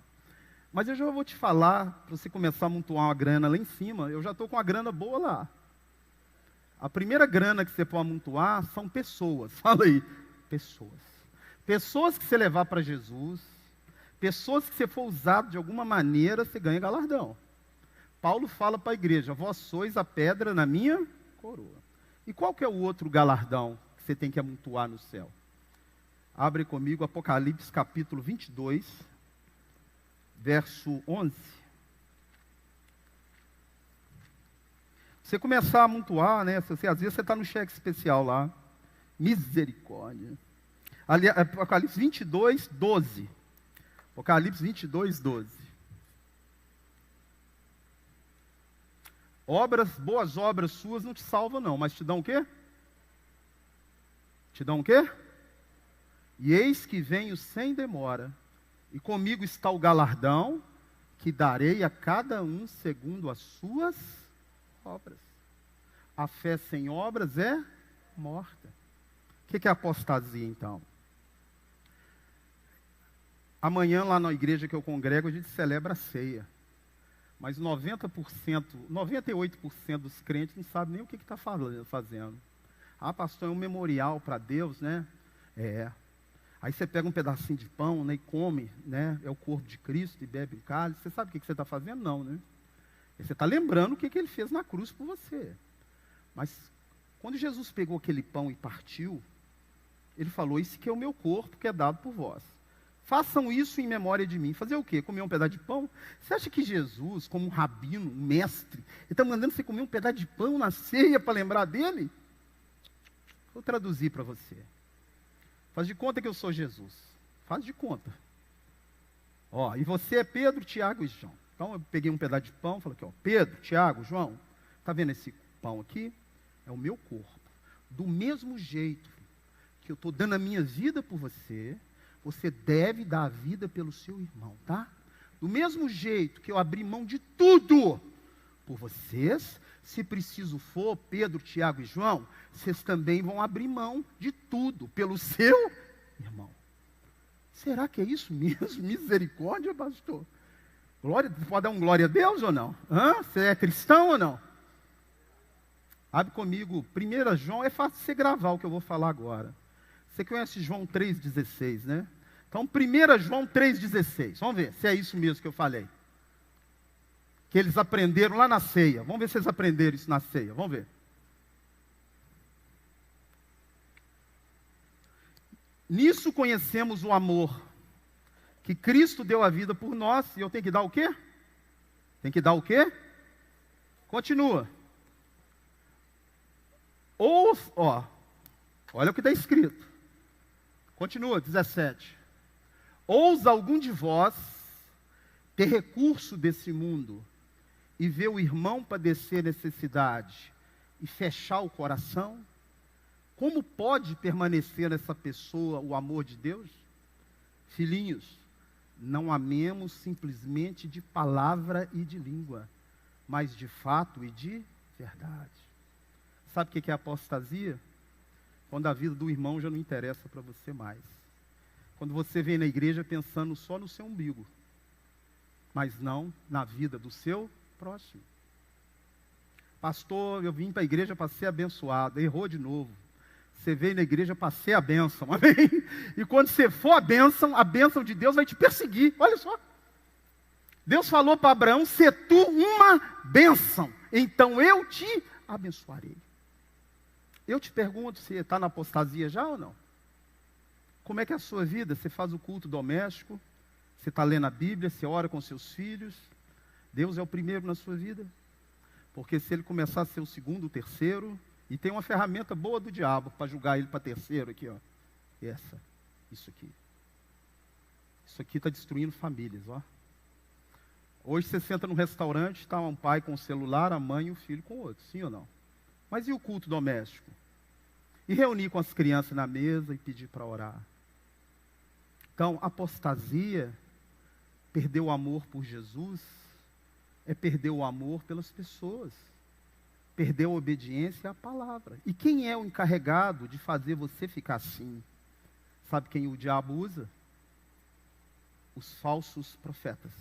Mas eu já vou te falar, para você começar a amontoar uma grana lá em cima, eu já estou com uma grana boa lá. A primeira grana que você pode amontoar são pessoas. Fala aí, pessoas. Pessoas que você levar para Jesus, pessoas que você for usado de alguma maneira, você ganha galardão. Paulo fala para a igreja, vós sois a pedra na minha coroa. E qual que é o outro galardão que você tem que amontoar no céu? Abre comigo Apocalipse capítulo 22, verso 11. Você começar a amontoar, né? Às vezes você está no cheque especial lá. Misericórdia. Ali, Apocalipse 22, 12. Apocalipse 22, 12. Boas obras suas não te salvam não, mas te dão o quê? Te dão o quê? E eis que venho sem demora, e comigo está o galardão, que darei a cada um segundo as suas obras. A fé sem obras é morta. O que é apostasia, então? Amanhã, lá na igreja que eu congrego, a gente celebra a ceia. Mas 98% dos crentes não sabem nem o que está fazendo. Ah, pastor, é um memorial para Deus, né? É. Aí você pega um pedacinho de pão, né, e come, né? É o corpo de Cristo e bebe o cálice. Você sabe o que você está fazendo? Não, né? Você está lembrando o que ele fez na cruz por você. Mas quando Jesus pegou aquele pão e partiu, ele falou: isso que é o meu corpo que é dado por vós. Façam isso em memória de mim. Fazer o quê? Comer um pedaço de pão? Você acha que Jesus, como um rabino, um mestre, ele está mandando você comer um pedaço de pão na ceia para lembrar dele? Vou traduzir para você. Faz de conta que eu sou Jesus. Faz de conta. Ó, e você é Pedro, Tiago e João. Então eu peguei um pedaço de pão e falei aqui, ó, Pedro, Tiago, João, está vendo esse pão aqui? É o meu corpo. Do mesmo jeito que eu estou dando a minha vida por você, você deve dar a vida pelo seu irmão, tá? Do mesmo jeito que eu abri mão de tudo por vocês, se preciso for, Pedro, Tiago e João, vocês também vão abrir mão de tudo pelo seu irmão. Será que é isso mesmo? Misericórdia, pastor? Glória, pode dar um glória a Deus ou não? Você é cristão ou não? Abre comigo, 1 João, é fácil você gravar o que eu vou falar agora. Você conhece João 3,16, né? Então, 1 João 3,16. Vamos ver se é isso mesmo que eu falei. Que eles aprenderam lá na ceia. Vamos ver se eles aprenderam isso na ceia. Vamos ver. Nisso conhecemos o amor, que Cristo deu a vida por nós. E eu tenho que dar o quê? Tem que dar o quê? Continua. Olha o que está escrito. Continua, 17. Ousa algum de vós ter recurso desse mundo e ver o irmão padecer necessidade e fechar o coração? Como pode permanecer nessa pessoa o amor de Deus? Filhinhos, não amemos simplesmente de palavra e de língua, mas de fato e de verdade. Sabe o que é apostasia? Quando a vida do irmão já não interessa para você mais. Quando você vem na igreja pensando só no seu umbigo, mas não na vida do seu próximo. Pastor, eu vim para a igreja para ser abençoado. Errou de novo. Você veio na igreja para ser a bênção, amém? E quando você for a bênção de Deus vai te perseguir. Olha só. Deus falou para Abraão: se tu uma bênção, então eu te abençoarei. Eu te pergunto, você está na apostasia já ou não? Como é que é a sua vida? Você faz o culto doméstico? Você está lendo a Bíblia? Você ora com seus filhos? Deus é o primeiro na sua vida? Porque se ele começar a ser o segundo, o terceiro, e tem uma ferramenta boa do diabo para julgar ele para terceiro aqui, ó. Isso aqui. Isso aqui está destruindo famílias, ó. Hoje você senta num restaurante, está um pai com o celular, a mãe e o filho com o outro, sim ou não? Mas e o culto doméstico? E reunir com as crianças na mesa e pedir para orar? Então, apostasia, perder o amor por Jesus, é perder o amor pelas pessoas. Perder a obediência à palavra. E quem é o encarregado de fazer você ficar assim? Sabe quem o diabo usa? Os falsos profetas.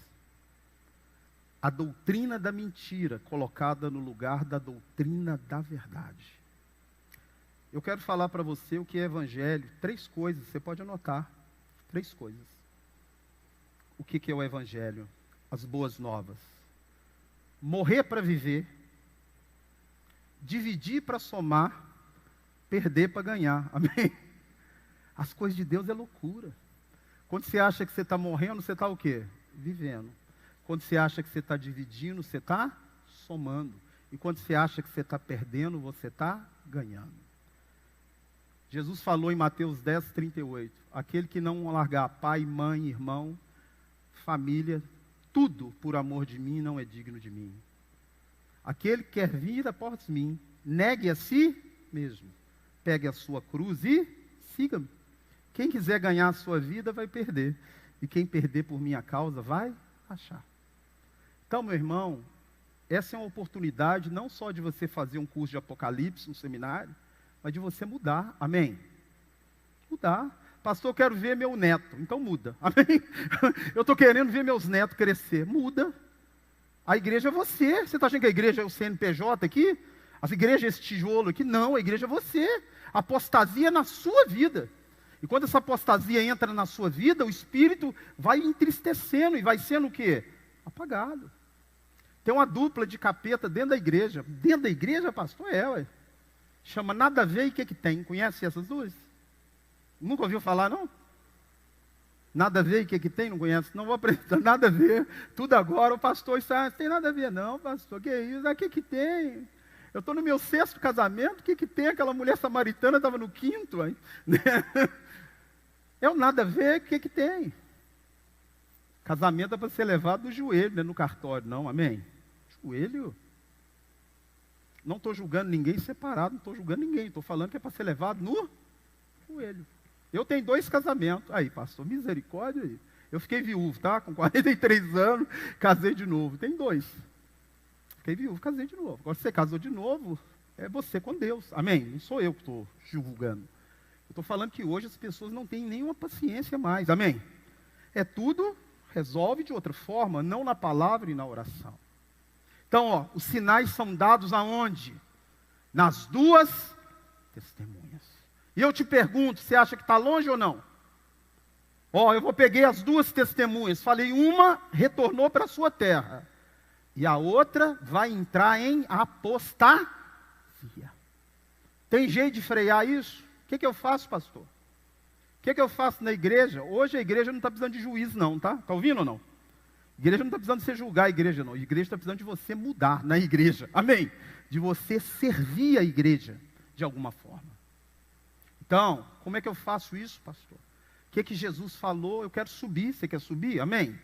A doutrina da mentira colocada no lugar da doutrina da verdade. Eu quero falar para você o que é evangelho. 3 coisas, você pode anotar. 3 coisas. O que é o evangelho? As boas novas. Morrer para viver. Dividir para somar. Perder para ganhar. Amém? As coisas de Deus é loucura. Quando você acha que você está morrendo, você está o quê? Vivendo. Quando você acha que você está dividindo, você está somando. E quando você acha que você está perdendo, você está ganhando. Jesus falou em Mateus 10, 38. Aquele que não largar pai, mãe, irmão, família, tudo por amor de mim, não é digno de mim. Aquele que quer vir após mim, negue a si mesmo. Pegue a sua cruz e siga-me. Quem quiser ganhar a sua vida vai perder. E quem perder por minha causa vai achar. Então, meu irmão, essa é uma oportunidade não só de você fazer um curso de Apocalipse, um seminário, mas de você mudar. Amém? Mudar. Pastor, eu quero ver meu neto. Então muda. Amém? Eu estou querendo ver meus netos crescer. Muda. A igreja é você. Você está achando que a igreja é o CNPJ aqui? As igrejas é esse tijolo aqui? Não, a igreja é você. A apostasia é na sua vida. E quando essa apostasia entra na sua vida, o espírito vai entristecendo e vai sendo o quê? Apagado. Tem uma dupla de capeta dentro da igreja. Dentro da igreja, pastor, ué. Chama Nada a Ver e O que tem? Conhece essas duas? Nunca ouviu falar, não? Nada a Ver e O que tem? Não conhece? Não vou apresentar. Nada a ver. Tudo agora, o pastor está, tem nada a ver não, pastor. Que isso? O que tem? Eu estou no meu 6º casamento, o que tem? Aquela mulher samaritana estava no 5º. Hein? É o nada a ver, o que tem? Casamento é para ser levado no joelho, não é no cartório, não, amém? Joelho. Não estou julgando ninguém separado, não estou julgando ninguém, estou falando que é para ser levado no joelho. Eu tenho 2 casamentos. Aí, pastor, misericórdia aí. Eu fiquei viúvo, tá? Com 43 anos, casei de novo. Tem 2. Fiquei viúvo, casei de novo. Agora, se você casou de novo, é você com Deus. Amém? Não sou eu que estou julgando. Eu estou falando que hoje as pessoas não têm nenhuma paciência mais. Amém? É tudo, resolve de outra forma, não na palavra e na oração. Então, ó, os sinais são dados aonde? Nas 2 testemunhas. E eu te pergunto, você acha que está longe ou não? Ó, eu peguei as 2 testemunhas, falei, uma retornou para a sua terra, e a outra vai entrar em apostasia. Tem jeito de frear isso? O que eu faço, pastor? O que eu faço na igreja? Hoje a igreja não está precisando de juiz não, tá? Está ouvindo ou não? A igreja não está precisando de você julgar a igreja não, a igreja está precisando de você mudar na igreja, amém? De você servir a igreja de alguma forma. Então, como é que eu faço isso, pastor? O que Jesus falou? Eu quero subir. Você quer subir? Amém?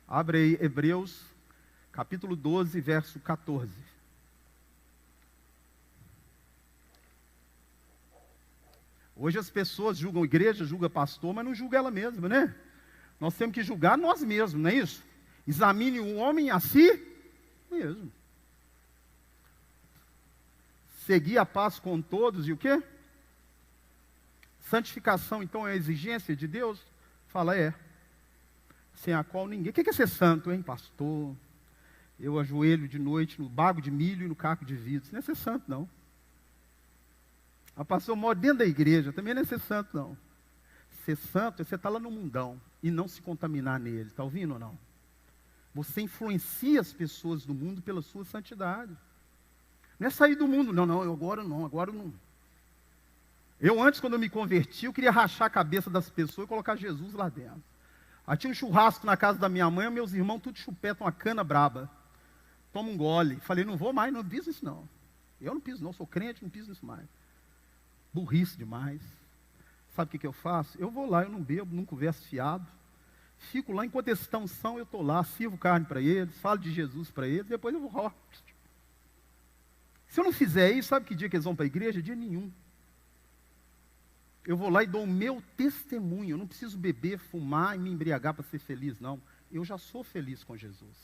Abre aí Hebreus, capítulo 12, verso 14. Hoje as pessoas julgam a igreja, julgam pastor, mas não julgam ela mesma, né? Nós temos que julgar nós mesmos, não é isso? Examine o homem a si mesmo. Seguir a paz com todos e o quê? Santificação, então, é a exigência de Deus? Fala, é. Sem a qual ninguém... O que é ser santo, hein, pastor? Eu ajoelho de noite no bago de milho e no caco de vidro. Isso não é ser santo, não. A pastor mora dentro da igreja, também não é ser santo, não. Ser santo é você estar lá no mundão e não se contaminar nele. Está ouvindo ou não? Você influencia as pessoas do mundo pela sua santidade. Não é sair do mundo, não, agora não. Eu antes, quando eu me converti, eu queria rachar a cabeça das pessoas e colocar Jesus lá dentro. Aí tinha um churrasco na casa da minha mãe, meus irmãos tudo chupetam uma cana braba. Toma um gole. Falei, não vou mais, não piso isso não. Eu não piso não, sou crente, não piso isso mais. Burrice demais. Sabe o que eu faço? Eu vou lá, eu não bebo, não converso fiado. Fico lá, enquanto eles estão são, eu estou lá, sirvo carne para eles, falo de Jesus para eles, depois eu vou. Se eu não fizer isso, sabe que dia que eles vão para a igreja? Dia nenhum. Eu vou lá e dou o meu testemunho. Eu não preciso beber, fumar e me embriagar para ser feliz, não. Eu já sou feliz com Jesus.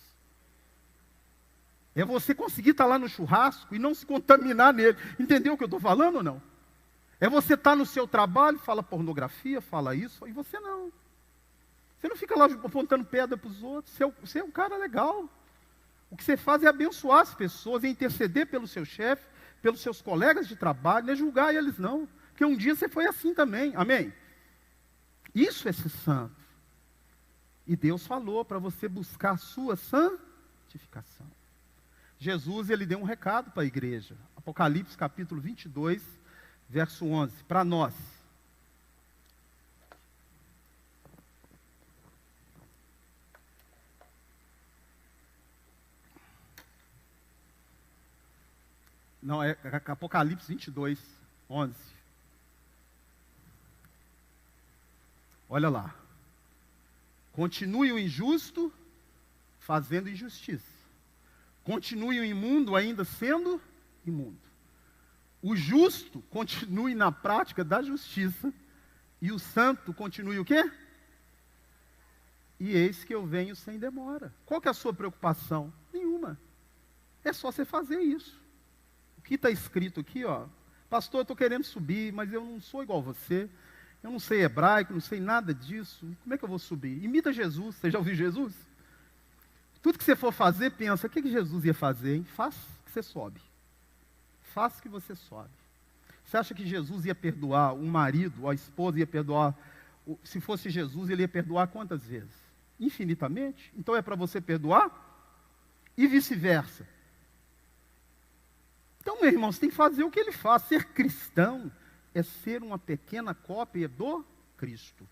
É você conseguir estar lá no churrasco e não se contaminar nele. Entendeu o que eu estou falando ou não? É você estar no seu trabalho, fala pornografia, fala isso, e você não. Você não fica lá apontando pedra para os outros. Você é um cara legal. O que você faz é abençoar as pessoas, é interceder pelo seu chefe, pelos seus colegas de trabalho, não é julgar eles não. Porque um dia você foi assim também, amém? Isso é ser santo. E Deus falou para você buscar a sua santificação. Jesus, ele deu um recado para a igreja. Apocalipse capítulo 22, verso 11, para nós. Não, é Apocalipse 22, 11. Olha lá. Continue o injusto fazendo injustiça. Continue o imundo ainda sendo imundo. O justo continue na prática da justiça. E o santo continue o quê? E eis que eu venho sem demora. Qual que é a sua preocupação? Nenhuma. É só você fazer isso. O que está escrito aqui, ó. Pastor, eu estou querendo subir, mas eu não sou igual a você. Eu não sei hebraico, não sei nada disso. Como é que eu vou subir? Imita Jesus. Você já ouviu Jesus? Tudo que você for fazer, pensa, o que Jesus ia fazer? Hein? Faça que você sobe. Faça que você sobe. Você acha que Jesus ia perdoar o marido, a esposa ia perdoar? Se fosse Jesus, ele ia perdoar quantas vezes? Infinitamente. Então é para você perdoar? E vice-versa. Então, meu irmão, você tem que fazer o que ele faz. Ser cristão é ser uma pequena cópia do Cristo.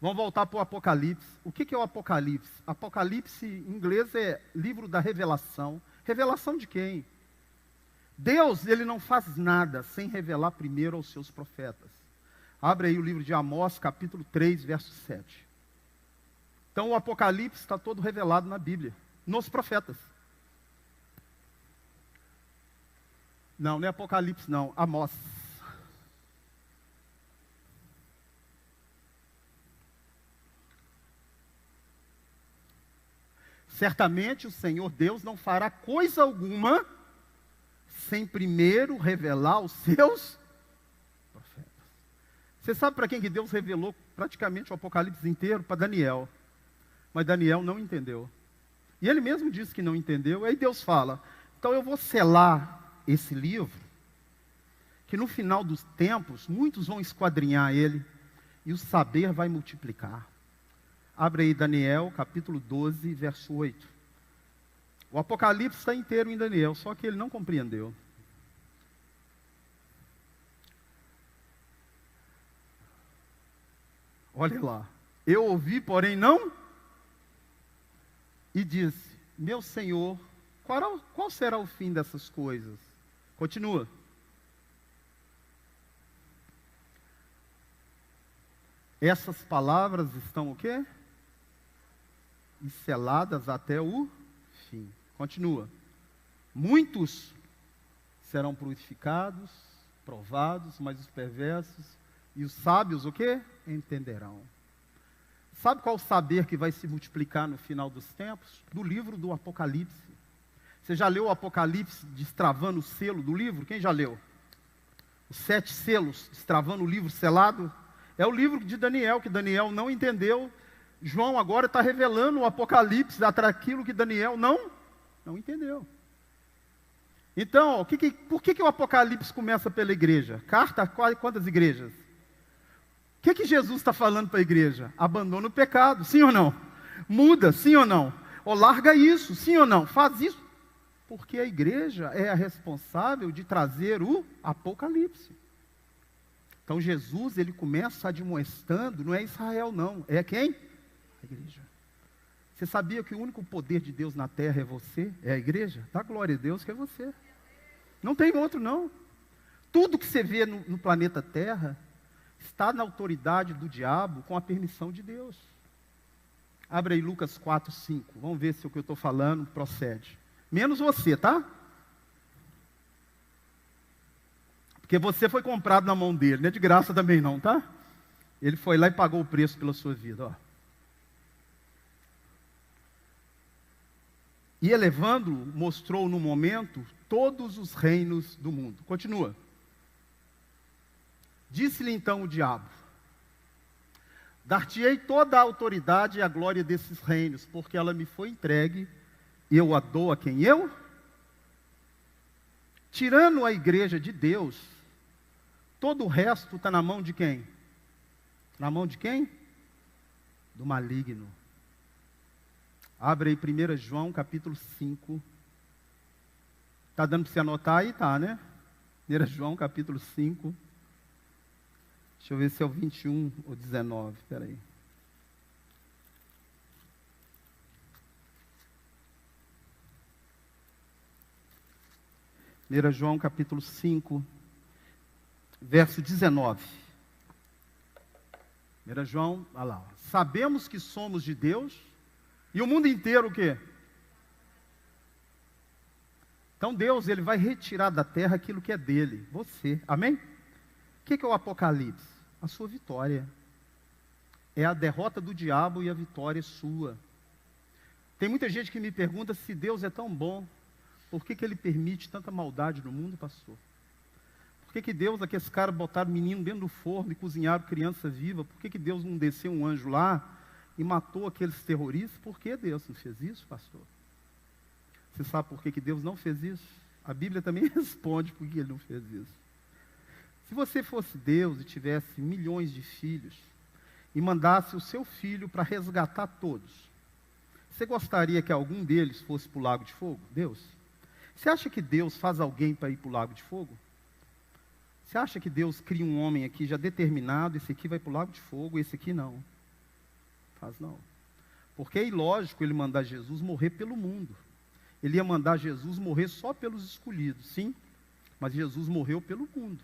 Vamos voltar para o Apocalipse. O que é o Apocalipse? Apocalipse, em inglês, é livro da revelação. Revelação de quem? Deus, ele não faz nada sem revelar primeiro aos seus profetas. Abre aí o livro de Amós, capítulo 3, verso 7. Então, o Apocalipse está todo revelado na Bíblia, nos profetas. Não é Apocalipse, não. Amós. Certamente o Senhor Deus não fará coisa alguma sem primeiro revelar aos seus profetas. Você sabe para quem que Deus revelou praticamente o Apocalipse inteiro? Para Daniel. Mas Daniel não entendeu. E ele mesmo disse que não entendeu. Aí Deus fala, então eu vou selar esse livro, que no final dos tempos, muitos vão esquadrinhar ele, e o saber vai multiplicar. Abre aí Daniel, capítulo 12, verso 8. O Apocalipse está inteiro em Daniel, só que ele não compreendeu. Olha lá. Eu ouvi, porém não. E disse, meu Senhor, qual será o fim dessas coisas? Continua. Essas palavras estão o quê? E seladas até o fim. Continua. Muitos serão purificados, provados, mas os perversos e os sábios o quê? Entenderão. Sabe qual o saber que vai se multiplicar no final dos tempos? Do livro do Apocalipse. Você já leu o Apocalipse destravando o selo do livro? Quem já leu? Os 7 selos destravando o livro selado? É o livro de Daniel, que Daniel não entendeu. João agora está revelando o Apocalipse daquilo que Daniel não entendeu. Então, por que o Apocalipse começa pela igreja? Carta a quantas igrejas? O que Jesus está falando para a igreja? Abandona o pecado, sim ou não? Muda, sim ou não? Ou larga isso, sim ou não? Faz isso. Porque a igreja é a responsável de trazer o Apocalipse. Então Jesus, ele começa admoestando, não é Israel não, é quem? A igreja. Você sabia que o único poder de Deus na terra é você? É a igreja? Dá glória a Deus que é você. Não tem outro não. Tudo que você vê no planeta Terra está na autoridade do diabo com a permissão de Deus. Abre aí Lucas 4, 5. Vamos ver se o que eu estou falando procede. Menos você, tá? Porque você foi comprado na mão dele. Não é de graça também não, tá? Ele foi lá e pagou o preço pela sua vida, ó. E elevando, mostrou no momento todos os reinos do mundo. Continua. Disse-lhe então o diabo, dar-te-ei toda a autoridade e a glória desses reinos, porque ela me foi entregue, e eu a dou a quem eu? Tirando a igreja de Deus, todo o resto está na mão de quem? Na mão de quem? Do maligno. Abre aí 1 João capítulo 5. Está dando para você anotar aí? Tá, né? 1 João capítulo 5. Deixa eu ver se é o 21 ou 19. Espera aí. João capítulo 5, verso 19. 1 João, olha lá. Sabemos que somos de Deus, e o mundo inteiro o quê? Então Deus, ele vai retirar da terra aquilo que é dele, você. Amém? O que é o Apocalipse? A sua vitória. É a derrota do diabo e a vitória sua. Tem muita gente que me pergunta se Deus é tão bom, por que ele permite tanta maldade no mundo, pastor? Por que Deus, aqueles caras botaram menino dentro do forno e cozinharam criança viva? Por que Deus não desceu um anjo lá e matou aqueles terroristas? Por que Deus não fez isso, pastor? Você sabe por que Deus não fez isso? A Bíblia também responde por que ele não fez isso. Se você fosse Deus e tivesse milhões de filhos, e mandasse o seu filho para resgatar todos, você gostaria que algum deles fosse para o lago de fogo? Deus? Você acha que Deus faz alguém para ir para o lago de fogo? Você acha que Deus cria um homem aqui já determinado, esse aqui vai para o lago de fogo, esse aqui não? Faz não. Porque é ilógico ele mandar Jesus morrer pelo mundo. Ele ia mandar Jesus morrer só pelos escolhidos, sim, mas Jesus morreu pelo mundo.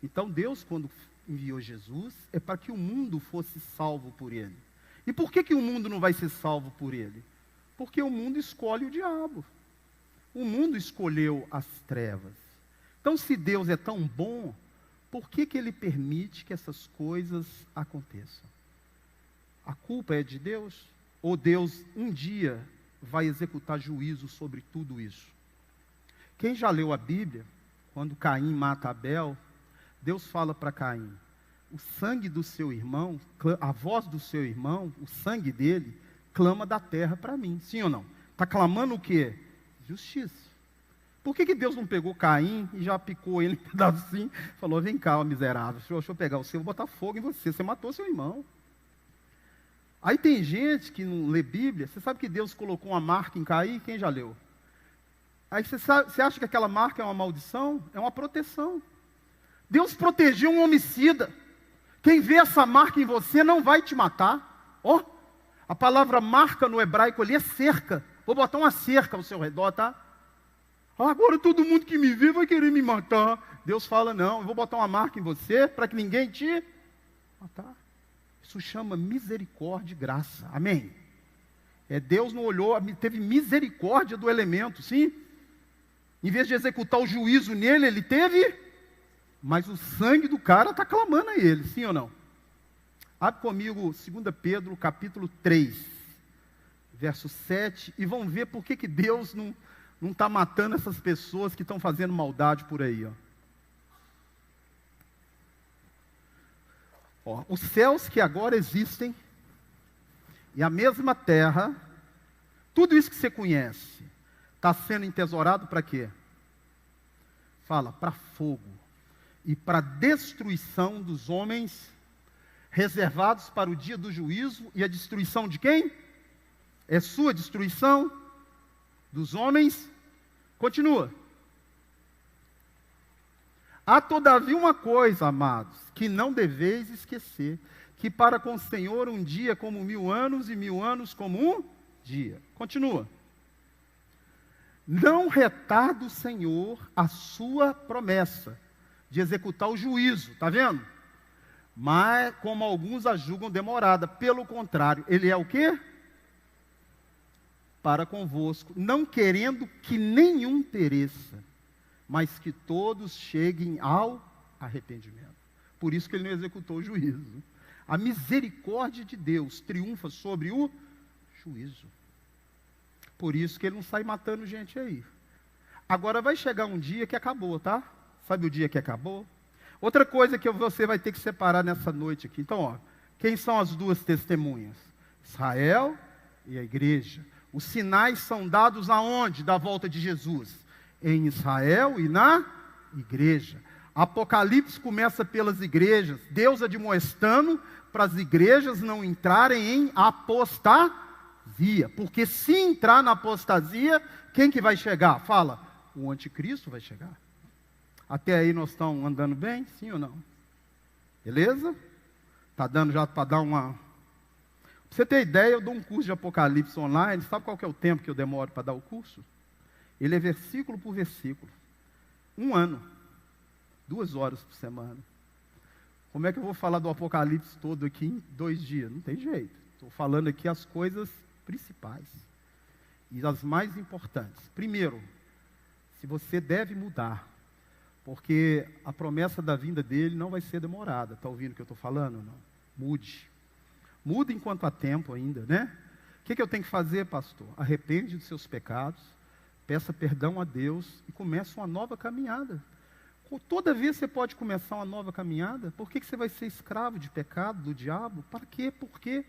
Então Deus, quando enviou Jesus, é para que o mundo fosse salvo por ele. E por que o mundo não vai ser salvo por ele? Porque o mundo escolhe o diabo. O mundo escolheu as trevas. Então, se Deus é tão bom, por que ele permite que essas coisas aconteçam? A culpa é de Deus? Ou Deus um dia vai executar juízo sobre tudo isso? Quem já leu a Bíblia, quando Caim mata Abel, Deus fala para Caim: o sangue do seu irmão, a voz do seu irmão, o sangue dele, clama da terra para mim. Sim ou não? Está clamando o quê? Justiça. Por que Deus não pegou Caim e já picou ele em pedacinho? Falou: vem cá, miserável, deixa eu pegar você, vou botar fogo em você. Você matou seu irmão. Aí tem gente que não lê Bíblia. Você sabe que Deus colocou uma marca em Caim? Quem já leu? Aí você acha que aquela marca é uma maldição? É uma proteção. Deus protegeu um homicida. Quem vê essa marca em você não vai te matar. Ó, a palavra marca no hebraico ali é cerca. Vou botar uma cerca ao seu redor, tá? Agora todo mundo que me vê vai querer me matar. Deus fala: não, eu vou botar uma marca em você para que ninguém te matar. Isso chama misericórdia e graça. Amém? Deus não olhou, teve misericórdia do elemento, sim? Em vez de executar o juízo nele, ele teve... Mas o sangue do cara está clamando a ele, sim ou não? Abre comigo 2 Pedro, capítulo 3, verso 7, e vamos ver por que Deus não está matando essas pessoas que estão fazendo maldade por aí. Os céus que agora existem, e a mesma terra, tudo isso que você conhece, está sendo entesourado para quê? Fala: para fogo. E para destruição dos homens, reservados para o dia do juízo. E a destruição de quem? É sua destruição? Dos homens? Continua. Há todavia uma coisa, amados, que não deveis esquecer, que para com o Senhor um dia é como 1000 anos, e 1000 anos como um dia. Continua. Não retarda o Senhor a sua promessa de executar o juízo, está vendo? Mas como alguns a julgam demorada, pelo contrário, ele é o quê? Para convosco, não querendo que nenhum pereça, mas que todos cheguem ao arrependimento. Por isso que ele não executou o juízo. A misericórdia de Deus triunfa sobre o juízo. Por isso que ele não sai matando gente aí. Agora vai chegar um dia que acabou, tá? Sabe o dia que acabou? Outra coisa que você vai ter que separar nessa noite aqui. Então, quem são as duas testemunhas? Israel e a igreja. Os sinais são dados aonde? Da volta de Jesus? Em Israel e na igreja. Apocalipse começa pelas igrejas. Deus admoestando para as igrejas não entrarem em apostasia. Porque se entrar na apostasia, quem que vai chegar? Fala: o anticristo vai chegar. Até aí nós estamos andando bem? Sim ou não? Beleza? Está dando já para dar uma... Para você ter ideia, eu dou um curso de Apocalipse online. Sabe qual que é o tempo que eu demoro para dar o curso? Ele é versículo por versículo. 1 ano. 2 horas por semana. Como é que eu vou falar do Apocalipse todo aqui em 2 dias? Não tem jeito. Estou falando aqui as coisas principais. E as mais importantes. Primeiro, se você deve mudar. Porque a promessa da vinda dele não vai ser demorada. Está ouvindo o que eu estou falando? Não. Mude. Muda enquanto há tempo ainda, né? O que eu tenho que fazer, pastor? Arrepende dos seus pecados, peça perdão a Deus e comece uma nova caminhada. Toda vez você pode começar uma nova caminhada. Por que você vai ser escravo de pecado, do diabo? Para quê? Por quê?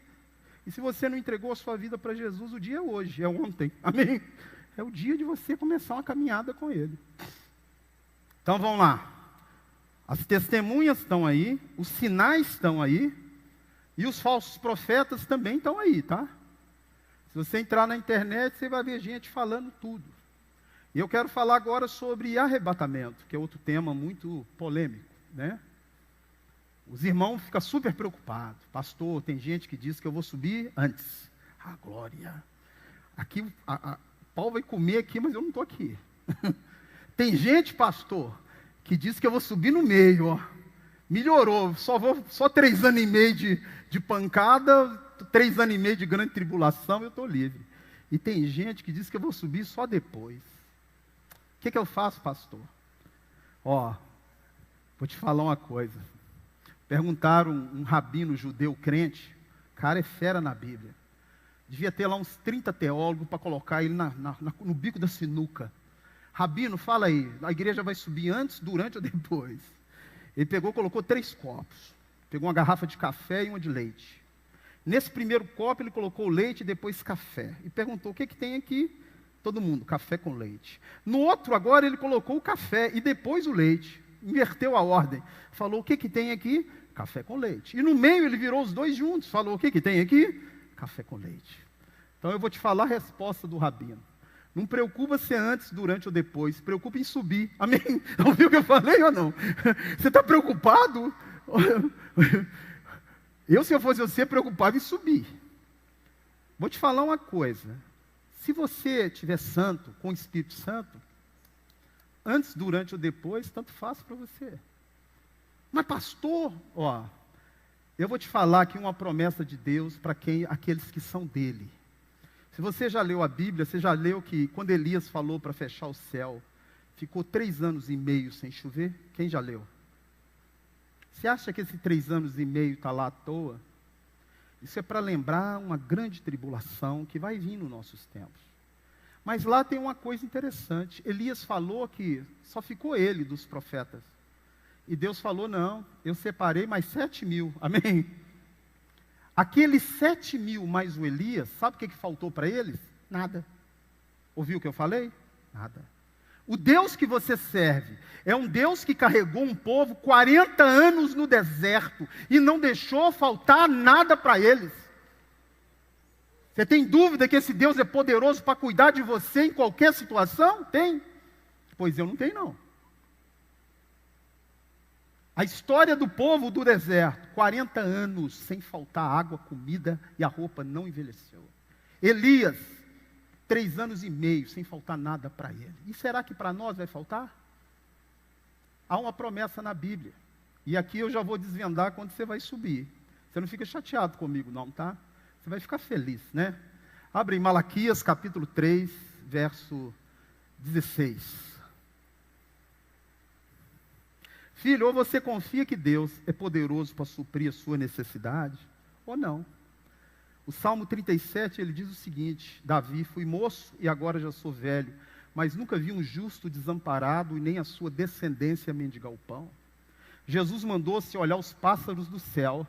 E se você não entregou a sua vida para Jesus, o dia é hoje, é ontem. Amém? É o dia de você começar uma caminhada com Ele. Então vamos lá. As testemunhas estão aí, os sinais estão aí, e os falsos profetas também estão aí, tá? Se você entrar na internet, você vai ver gente falando tudo. E eu quero falar agora sobre arrebatamento, que é outro tema muito polêmico, né? Os irmãos ficam super preocupados. Pastor, tem gente que diz que eu vou subir antes. Ah, glória! Aqui, pau vai comer aqui, mas eu não estou aqui. Tem gente, pastor, que diz que eu vou subir no meio, ó. Melhorou, só 3 anos e meio de pancada, 3 anos e meio de grande tribulação, eu estou livre. E tem gente que diz que eu vou subir só depois. O que eu faço, pastor? Ó, vou te falar uma coisa. Perguntaram um rabino judeu crente, o cara é fera na Bíblia. Devia ter lá uns 30 teólogos para colocar ele no bico da sinuca. Rabino, fala aí, a igreja vai subir antes, durante ou depois? Ele pegou, colocou 3 copos. Pegou uma garrafa de café e uma de leite. Nesse primeiro copo ele colocou leite e depois café. E perguntou, o que tem aqui? Todo mundo, café com leite. No outro agora ele colocou o café e depois o leite. Inverteu a ordem. Falou, o que tem aqui? Café com leite. E no meio ele virou os 2 juntos. Falou, o que tem aqui? Café com leite. Então eu vou te falar a resposta do rabino. Não preocupa se é antes, durante ou depois. Se preocupa em subir. Amém? Ouviu o que eu falei ou não? Você está preocupado? Eu, se eu fosse você, preocupava em subir. Vou te falar uma coisa. Se você estiver santo, com o Espírito Santo, antes, durante ou depois, tanto faz para você. Mas pastor, ó, eu vou te falar aqui uma promessa de Deus para aqueles que são dele. Se você já leu a Bíblia, você já leu que quando Elias falou para fechar o céu, ficou 3 anos e meio sem chover? Quem já leu? Você acha que esses 3 anos e meio está lá à toa? Isso é para lembrar uma grande tribulação que vai vir nos nossos tempos. Mas lá tem uma coisa interessante. Elias falou que só ficou ele dos profetas. E Deus falou, não, eu separei mais 7.000. Amém? Aqueles 7.000 mais o Elias, sabe o que faltou para eles? Nada. Ouviu o que eu falei? Nada. O Deus que você serve é um Deus que carregou um povo 40 anos no deserto e não deixou faltar nada para eles. Você tem dúvida que esse Deus é poderoso para cuidar de você em qualquer situação? Tem. Pois eu não tenho, não. A história do povo do deserto, 40 anos sem faltar água, comida e a roupa não envelheceu. Elias, 3 anos e meio sem faltar nada para ele. E será que para nós vai faltar? Há uma promessa na Bíblia. E aqui eu já vou desvendar quando você vai subir. Você não fica chateado comigo não, tá? Você vai ficar feliz, né? Abre em Malaquias capítulo 3, verso 16. Filho, ou você confia que Deus é poderoso para suprir a sua necessidade, ou não. O Salmo 37, ele diz o seguinte, Davi, fui moço e agora já sou velho, mas nunca vi um justo desamparado e nem a sua descendência mendigar o pão. Jesus mandou-se olhar os pássaros do céu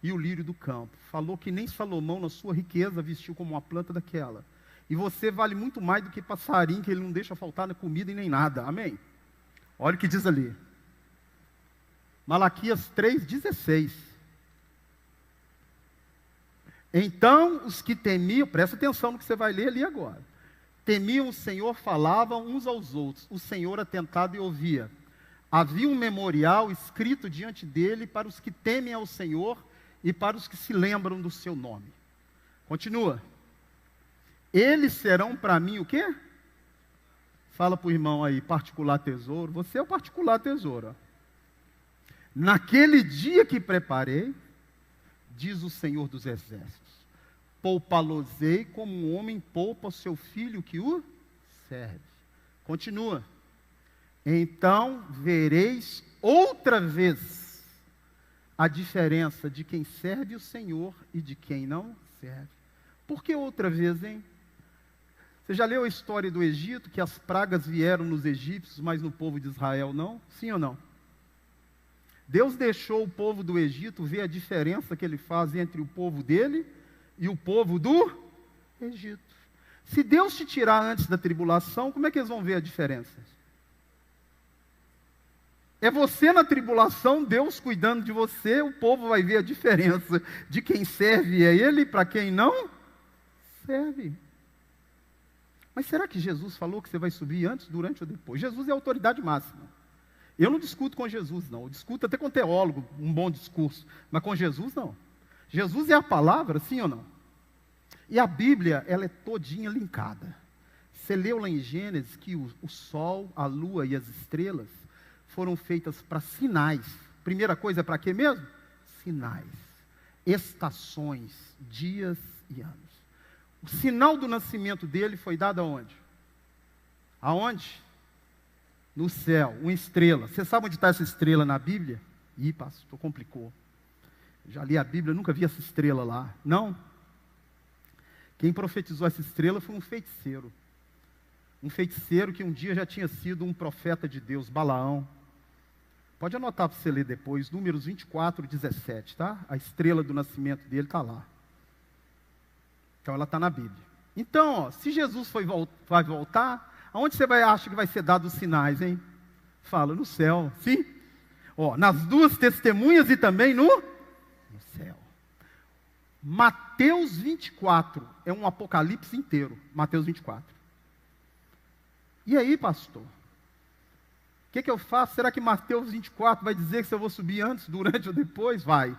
e o lírio do campo. Falou que nem Salomão, na sua riqueza, vestiu como uma planta daquela. E você vale muito mais do que passarinho, que ele não deixa faltar na comida e nem nada. Amém? Olha o que diz ali. Malaquias 3,16. Então, os que temiam, presta atenção no que você vai ler ali agora. Temiam o Senhor, falavam uns aos outros. O Senhor atentado e ouvia. Havia um memorial escrito diante dele para os que temem ao Senhor e para os que se lembram do seu nome. Continua. Eles serão para mim o quê? Fala para o irmão aí, particular tesouro. Você é o particular tesouro. Ó. Naquele dia que preparei, diz o Senhor dos Exércitos, poupá-los-ei como um homem poupa o seu filho que o serve. Continua. Então vereis outra vez a diferença de quem serve o Senhor e de quem não serve. Por que outra vez, hein? Você já leu a história do Egito, que as pragas vieram nos egípcios, mas no povo de Israel não? Sim ou não? Deus deixou o povo do Egito ver a diferença que ele faz entre o povo dele e o povo do Egito. Se Deus te tirar antes da tribulação, como é que eles vão ver a diferença? É você na tribulação, Deus cuidando de você, o povo vai ver a diferença de quem serve a Ele para quem não serve. Mas será que Jesus falou que você vai subir antes, durante ou depois? Jesus é a autoridade máxima. Eu não discuto com Jesus, não. Eu discuto até com teólogo, um bom discurso. Mas com Jesus, não. Jesus é a palavra, sim ou não? E a Bíblia, ela é todinha linkada. Você leu lá em Gênesis que o sol, a lua e as estrelas foram feitas para sinais. Primeira coisa é para quê mesmo? Sinais. Estações, dias e anos. O sinal do nascimento dele foi dado aonde? Aonde? No céu, uma estrela. Você sabe onde está essa estrela na Bíblia? Ih, pastor, complicou. Já li a Bíblia, nunca vi essa estrela lá. Não? Quem profetizou essa estrela foi um feiticeiro. Um feiticeiro que um dia já tinha sido um profeta de Deus, Balaão. Pode anotar para você ler depois, Números 24, 17, tá? A estrela do nascimento dele está lá. Então ela está na Bíblia. Então, ó, se Jesus vai voltar, aonde você acha que vai ser dado os sinais, hein? Fala, no céu, sim? Ó, nas duas testemunhas e também no céu. Mateus 24 é um apocalipse inteiro. Mateus 24. E aí, pastor? O que eu faço? Será que Mateus 24 vai dizer que se eu vou subir antes, durante ou depois? Vai.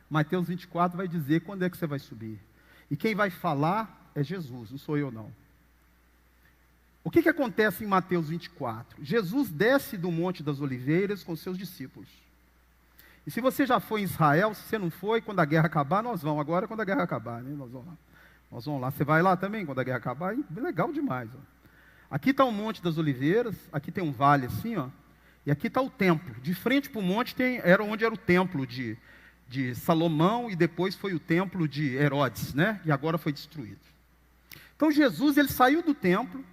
Mateus 24 vai dizer quando é que você vai subir. E quem vai falar é Jesus, não sou eu não. O que acontece em Mateus 24? Jesus desce do Monte das Oliveiras com seus discípulos. E se você já foi em Israel, se você não foi, quando a guerra acabar, nós vamos. Agora, quando a guerra acabar, né? Nós vamos lá. Nós vamos lá. Você vai lá também, quando a guerra acabar? Legal demais. Ó. Aqui está o Monte das Oliveiras, aqui tem um vale assim, ó. E aqui está o templo. De frente para o monte era onde era o templo de Salomão e depois foi o templo de Herodes, né? E agora foi destruído. Então Jesus, ele saiu do templo,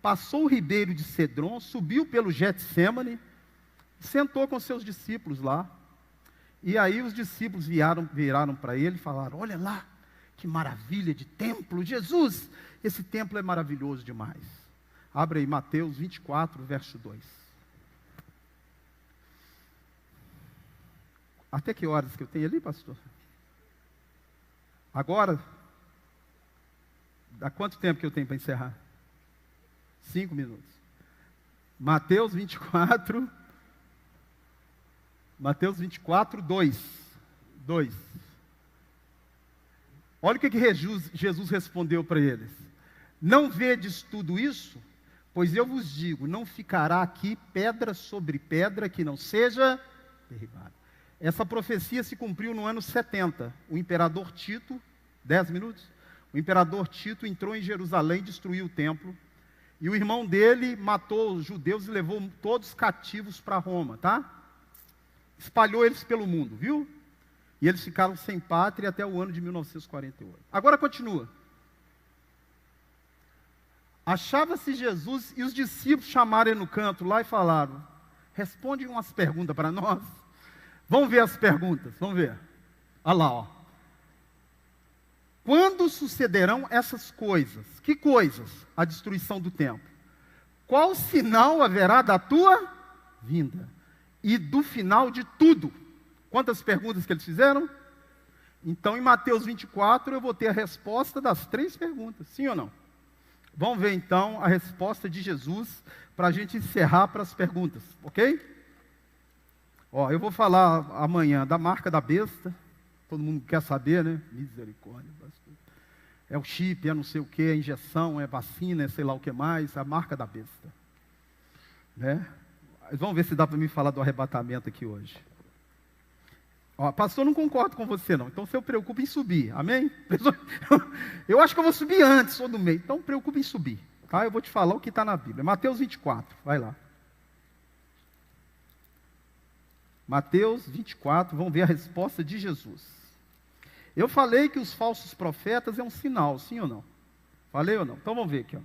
passou o ribeiro de Cedron, subiu pelo Getsêmani, sentou com seus discípulos lá. E aí os discípulos viraram para ele e falaram, olha lá, que maravilha de templo, Jesus, esse templo é maravilhoso demais. Abre aí Mateus 24, verso 2. Até que horas que eu tenho ali, pastor? Agora? Há quanto tempo que eu tenho para encerrar? 5 minutos. Mateus 24, 2. Olha o que Jesus respondeu para eles. Não vedes tudo isso? Pois eu vos digo, não ficará aqui pedra sobre pedra que não seja derribada. Essa profecia se cumpriu no ano 70. O imperador Tito, 10 minutos, o imperador Tito entrou em Jerusalém, destruiu o templo, e o irmão dele matou os judeus e levou todos cativos para Roma, tá? Espalhou eles pelo mundo, viu? E eles ficaram sem pátria até o ano de 1948. Agora continua. Achava-se Jesus e os discípulos chamaram ele no canto lá e falaram, responde umas perguntas para nós. Vamos ver as perguntas, vamos ver. Olha lá, ó. Quando sucederão essas coisas? Que coisas? A destruição do templo. Qual sinal haverá da tua vinda? E do final de tudo? Quantas perguntas que eles fizeram? Então, em Mateus 24, eu vou ter a resposta das 3 perguntas. Sim ou não? Vamos ver, então, a resposta de Jesus para a gente encerrar para as perguntas, ok? Ó, eu vou falar amanhã da marca da besta. Todo mundo quer saber, né? Misericórdia, pastor. É o chip, é não sei o que, é injeção, é vacina, é sei lá o que mais, a marca da besta. Né? Vamos ver se dá para mim falar do arrebatamento aqui hoje. Ó, pastor, não concordo com você não, então você preocupa em subir, amém? Eu acho que eu vou subir antes ou no meio, então preocupa em subir, tá? Eu vou te falar o que está na Bíblia. Mateus 24, vai lá. Mateus 24, vamos ver a resposta de Jesus. Eu falei que os falsos profetas é um sinal, sim ou não? Falei ou não? Então vamos ver aqui, ó.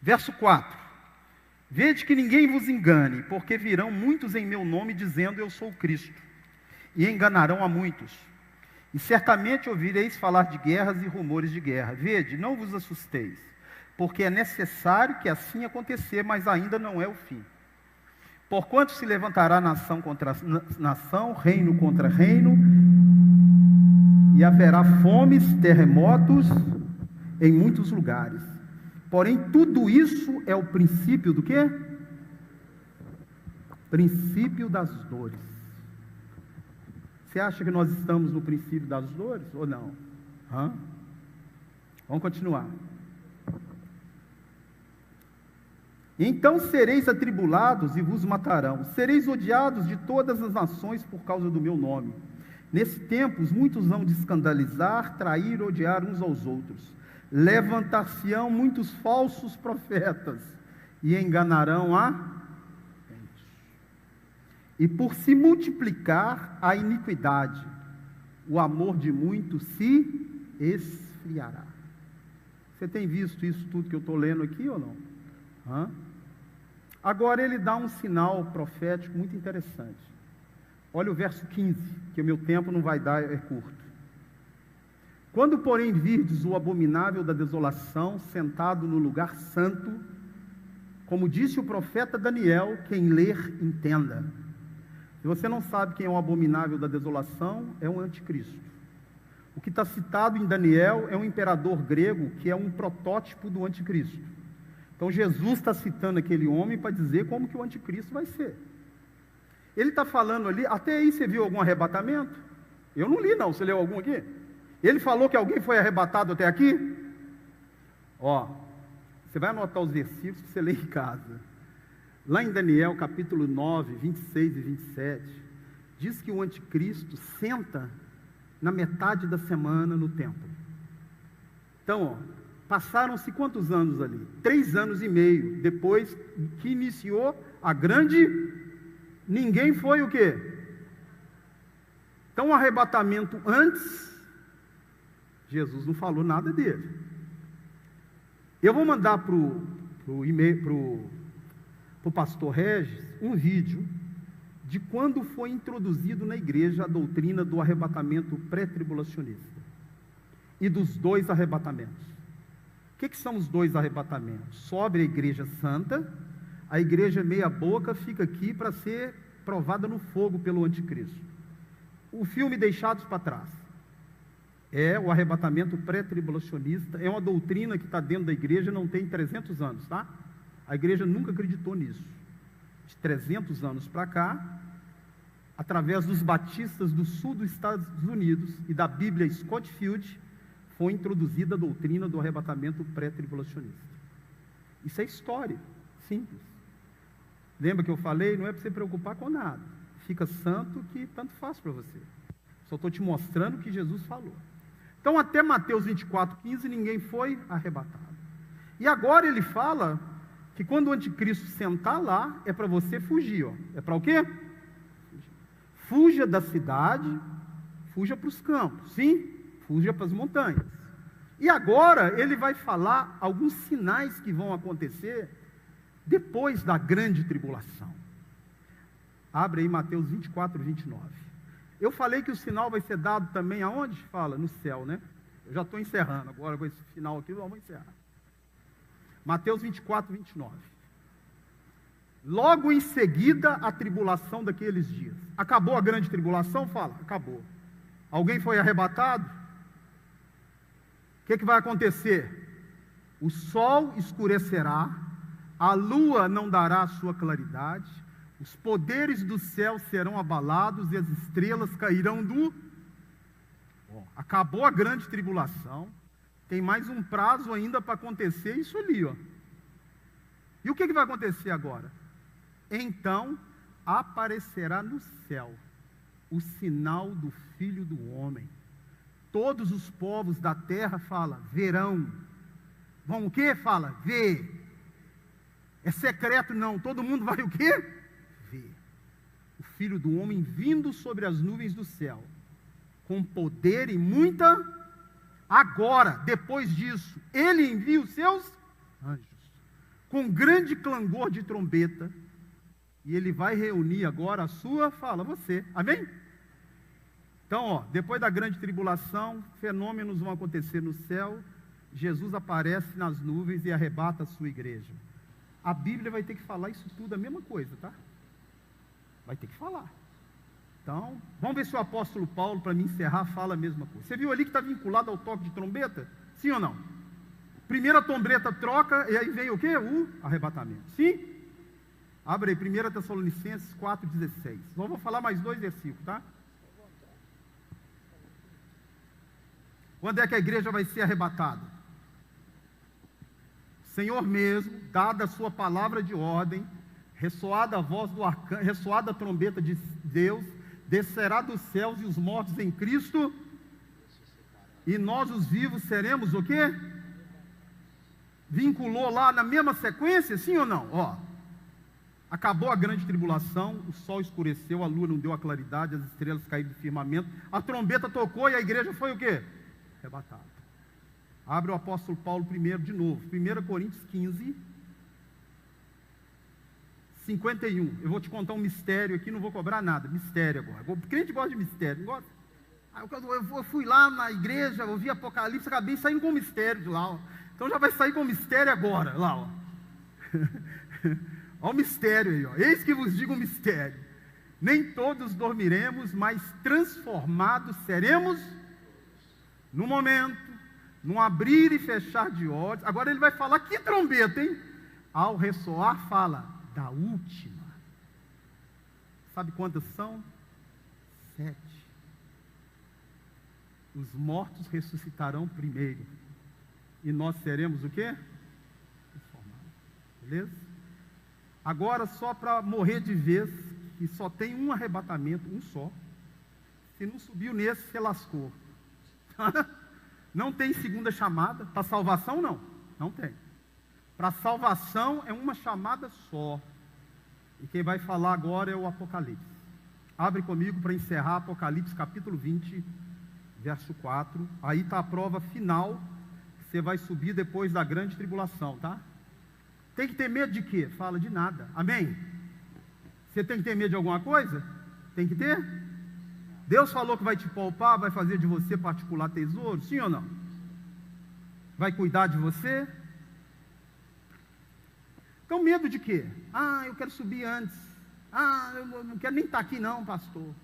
Verso 4. Vede que ninguém vos engane, porque virão muitos em meu nome dizendo eu sou o Cristo, e enganarão a muitos. E certamente ouvireis falar de guerras e rumores de guerra. Vede, não vos assusteis, porque é necessário que assim acontecer, mas ainda não é o fim. Porquanto se levantará nação contra nação, reino contra reino, e haverá fomes, terremotos em muitos lugares. Porém, tudo isso é o princípio do quê? Princípio das dores. Você acha que nós estamos no princípio das dores ou não? Vamos continuar. Então sereis atribulados e vos matarão. Sereis odiados de todas as nações por causa do meu nome. Nesse tempo, muitos vão de escandalizar, trair, odiar uns aos outros. Levantar-se-ão muitos falsos profetas e enganarão a gente. E por se multiplicar a iniquidade, o amor de muitos se esfriará. Você tem visto isso tudo que eu estou lendo aqui ou não? Agora ele dá um sinal profético muito interessante. Olha o verso 15, que o meu tempo não vai dar, é curto. Quando, porém, virdes o abominável da desolação, sentado no lugar santo, como disse o profeta Daniel, quem ler, entenda. Se você não sabe quem é o abominável da desolação, é o anticristo. O que está citado em Daniel é um imperador grego, que é um protótipo do anticristo. Então Jesus está citando aquele homem para dizer como que o anticristo vai ser. Ele está falando ali, até aí você viu algum arrebatamento? Eu não li não, você leu algum aqui? Ele falou que alguém foi arrebatado até aqui? Você vai anotar os versículos que você lê em casa. Lá em Daniel capítulo 9, 26 e 27, diz que o anticristo senta na metade da semana no templo. Então, passaram-se quantos anos ali? 3 anos e meio, depois que iniciou a grande... Ninguém foi o quê? Então o arrebatamento antes, Jesus não falou nada dele. Eu vou mandar para o pastor Regis um vídeo de quando foi introduzido na igreja a doutrina do arrebatamento pré-tribulacionista e dos 2 arrebatamentos. O que são os 2 arrebatamentos? Sobe a igreja santa, a igreja meia boca fica aqui para ser provada no fogo pelo anticristo. O filme Deixados para Trás é o arrebatamento pré-tribulacionista, é uma doutrina que está dentro da igreja, não tem 300 anos, tá? A igreja nunca acreditou nisso. De 300 anos para cá, através dos batistas do sul dos Estados Unidos e da Bíblia Scofield, foi introduzida a doutrina do arrebatamento pré-tribulacionista. Isso é história, simples. Lembra que eu falei? Não é para você preocupar com nada. Fica santo que tanto faz para você. Só estou te mostrando o que Jesus falou. Então, até Mateus 24:15, ninguém foi arrebatado. E agora ele fala que quando o anticristo sentar lá, é para você fugir. É para o quê? Fuja da cidade, fuja para os campos. Sim, fuja para as montanhas. E agora ele vai falar alguns sinais que vão acontecer depois da grande tribulação. Abre aí Mateus 24, 29. Eu falei que o sinal vai ser dado também aonde? Fala, no céu, né? Eu já estou encerrando agora com esse final aqui, vamos encerrar. Mateus 24, 29. Logo em seguida a tribulação daqueles dias. Acabou a grande tribulação? Fala, acabou. Alguém foi arrebatado? O que vai acontecer? O sol escurecerá, a lua não dará a sua claridade, os poderes do céu serão abalados e as estrelas cairão do... Acabou a grande tribulação, tem mais um prazo ainda para acontecer isso ali, E o que vai acontecer agora? Então aparecerá no céu o sinal do Filho do Homem. Todos os povos da terra, fala, verão. Vão o quê? Fala, ver. É secreto não, todo mundo vai o quê? Ver. O Filho do Homem vindo sobre as nuvens do céu, com poder e muita... Agora, depois disso, ele envia os seus anjos, com grande clangor de trombeta, e ele vai reunir agora a sua, fala, você, amém? Então, depois da grande tribulação, fenômenos vão acontecer no céu, Jesus aparece nas nuvens e arrebata a sua igreja. A Bíblia vai ter que falar isso tudo, a mesma coisa, tá? Vai ter que falar. Então, vamos ver se o apóstolo Paulo, para me encerrar, fala a mesma coisa. Você viu ali que está vinculado ao toque de trombeta? Sim ou não? Primeira trombeta troca, e aí vem o quê? O arrebatamento. Sim? Abre aí, 1 Tessalonicenses 4,16. Só vou falar mais 2 versículos, tá? Quando é que a igreja vai ser arrebatada? Senhor mesmo, dada a sua palavra de ordem, ressoada a voz do arcanjo, ressoada a trombeta de Deus, descerá dos céus e os mortos em Cristo, e nós os vivos seremos o quê? Vinculou lá na mesma sequência, sim ou não? Ó, acabou a grande tribulação, o sol escureceu, a lua não deu a claridade, as estrelas caíram do firmamento, a trombeta tocou e a igreja foi o quê? Arrebatada. Abre o apóstolo Paulo primeiro de novo, 1 Coríntios 15, 51. Eu vou te contar um mistério aqui, não vou cobrar nada, mistério agora. O crente gosta de mistério, não gosta? Eu fui lá na igreja, ouvi Apocalipse, acabei saindo com um mistério de lá, ó. Então já vai sair com mistério agora, lá, ó. Olha o mistério aí, ó. Eis que vos digo um mistério. Nem todos dormiremos, mas transformados seremos no momento, num abrir e fechar de olhos. Agora ele vai falar que trombeta, hein? Ao ressoar, fala da última. Sabe quantas são? 7. Os mortos ressuscitarão primeiro. E nós seremos o quê? Transformados. Beleza? Agora, só para morrer de vez, que só tem um arrebatamento, um só. Se não subiu nesse, você lascou. Não tem segunda chamada. Para salvação, não. Não tem. Para salvação é uma chamada só. E quem vai falar agora é o Apocalipse. Abre comigo para encerrar Apocalipse capítulo 20, verso 4. Aí está a prova final. Você vai subir depois da grande tribulação, tá? Tem que ter medo de quê? Fala de nada. Amém? Você tem que ter medo de alguma coisa? Tem que ter? Deus falou que vai te poupar, vai fazer de você particular tesouro, sim ou não? Vai cuidar de você? Então, medo de quê? Ah, eu quero subir antes. Ah, eu não quero nem estar aqui não, pastor.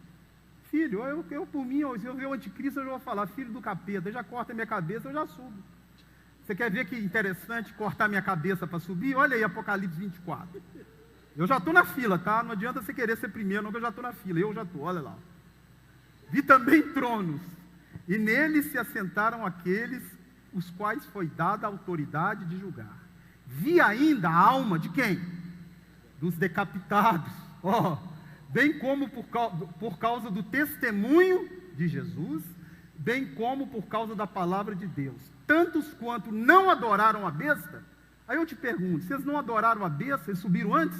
Filho, eu por mim, se eu ver o anticristo, eu já vou falar, filho do capeta, já corta minha cabeça, eu já subo. Você quer ver que interessante cortar minha cabeça para subir? Olha aí, Apocalipse 24. Eu já estou na fila, tá? Não adianta você querer ser primeiro, não, que eu já estou na fila. Eu já estou, olha lá. Vi também tronos, e neles se assentaram aqueles os quais foi dada a autoridade de julgar. Vi ainda a alma de quem? Dos decapitados, bem como por causa do testemunho de Jesus, bem como por causa da palavra de Deus. Tantos quanto não adoraram a besta. Aí eu te pergunto, vocês não adoraram a besta? Eles subiram antes?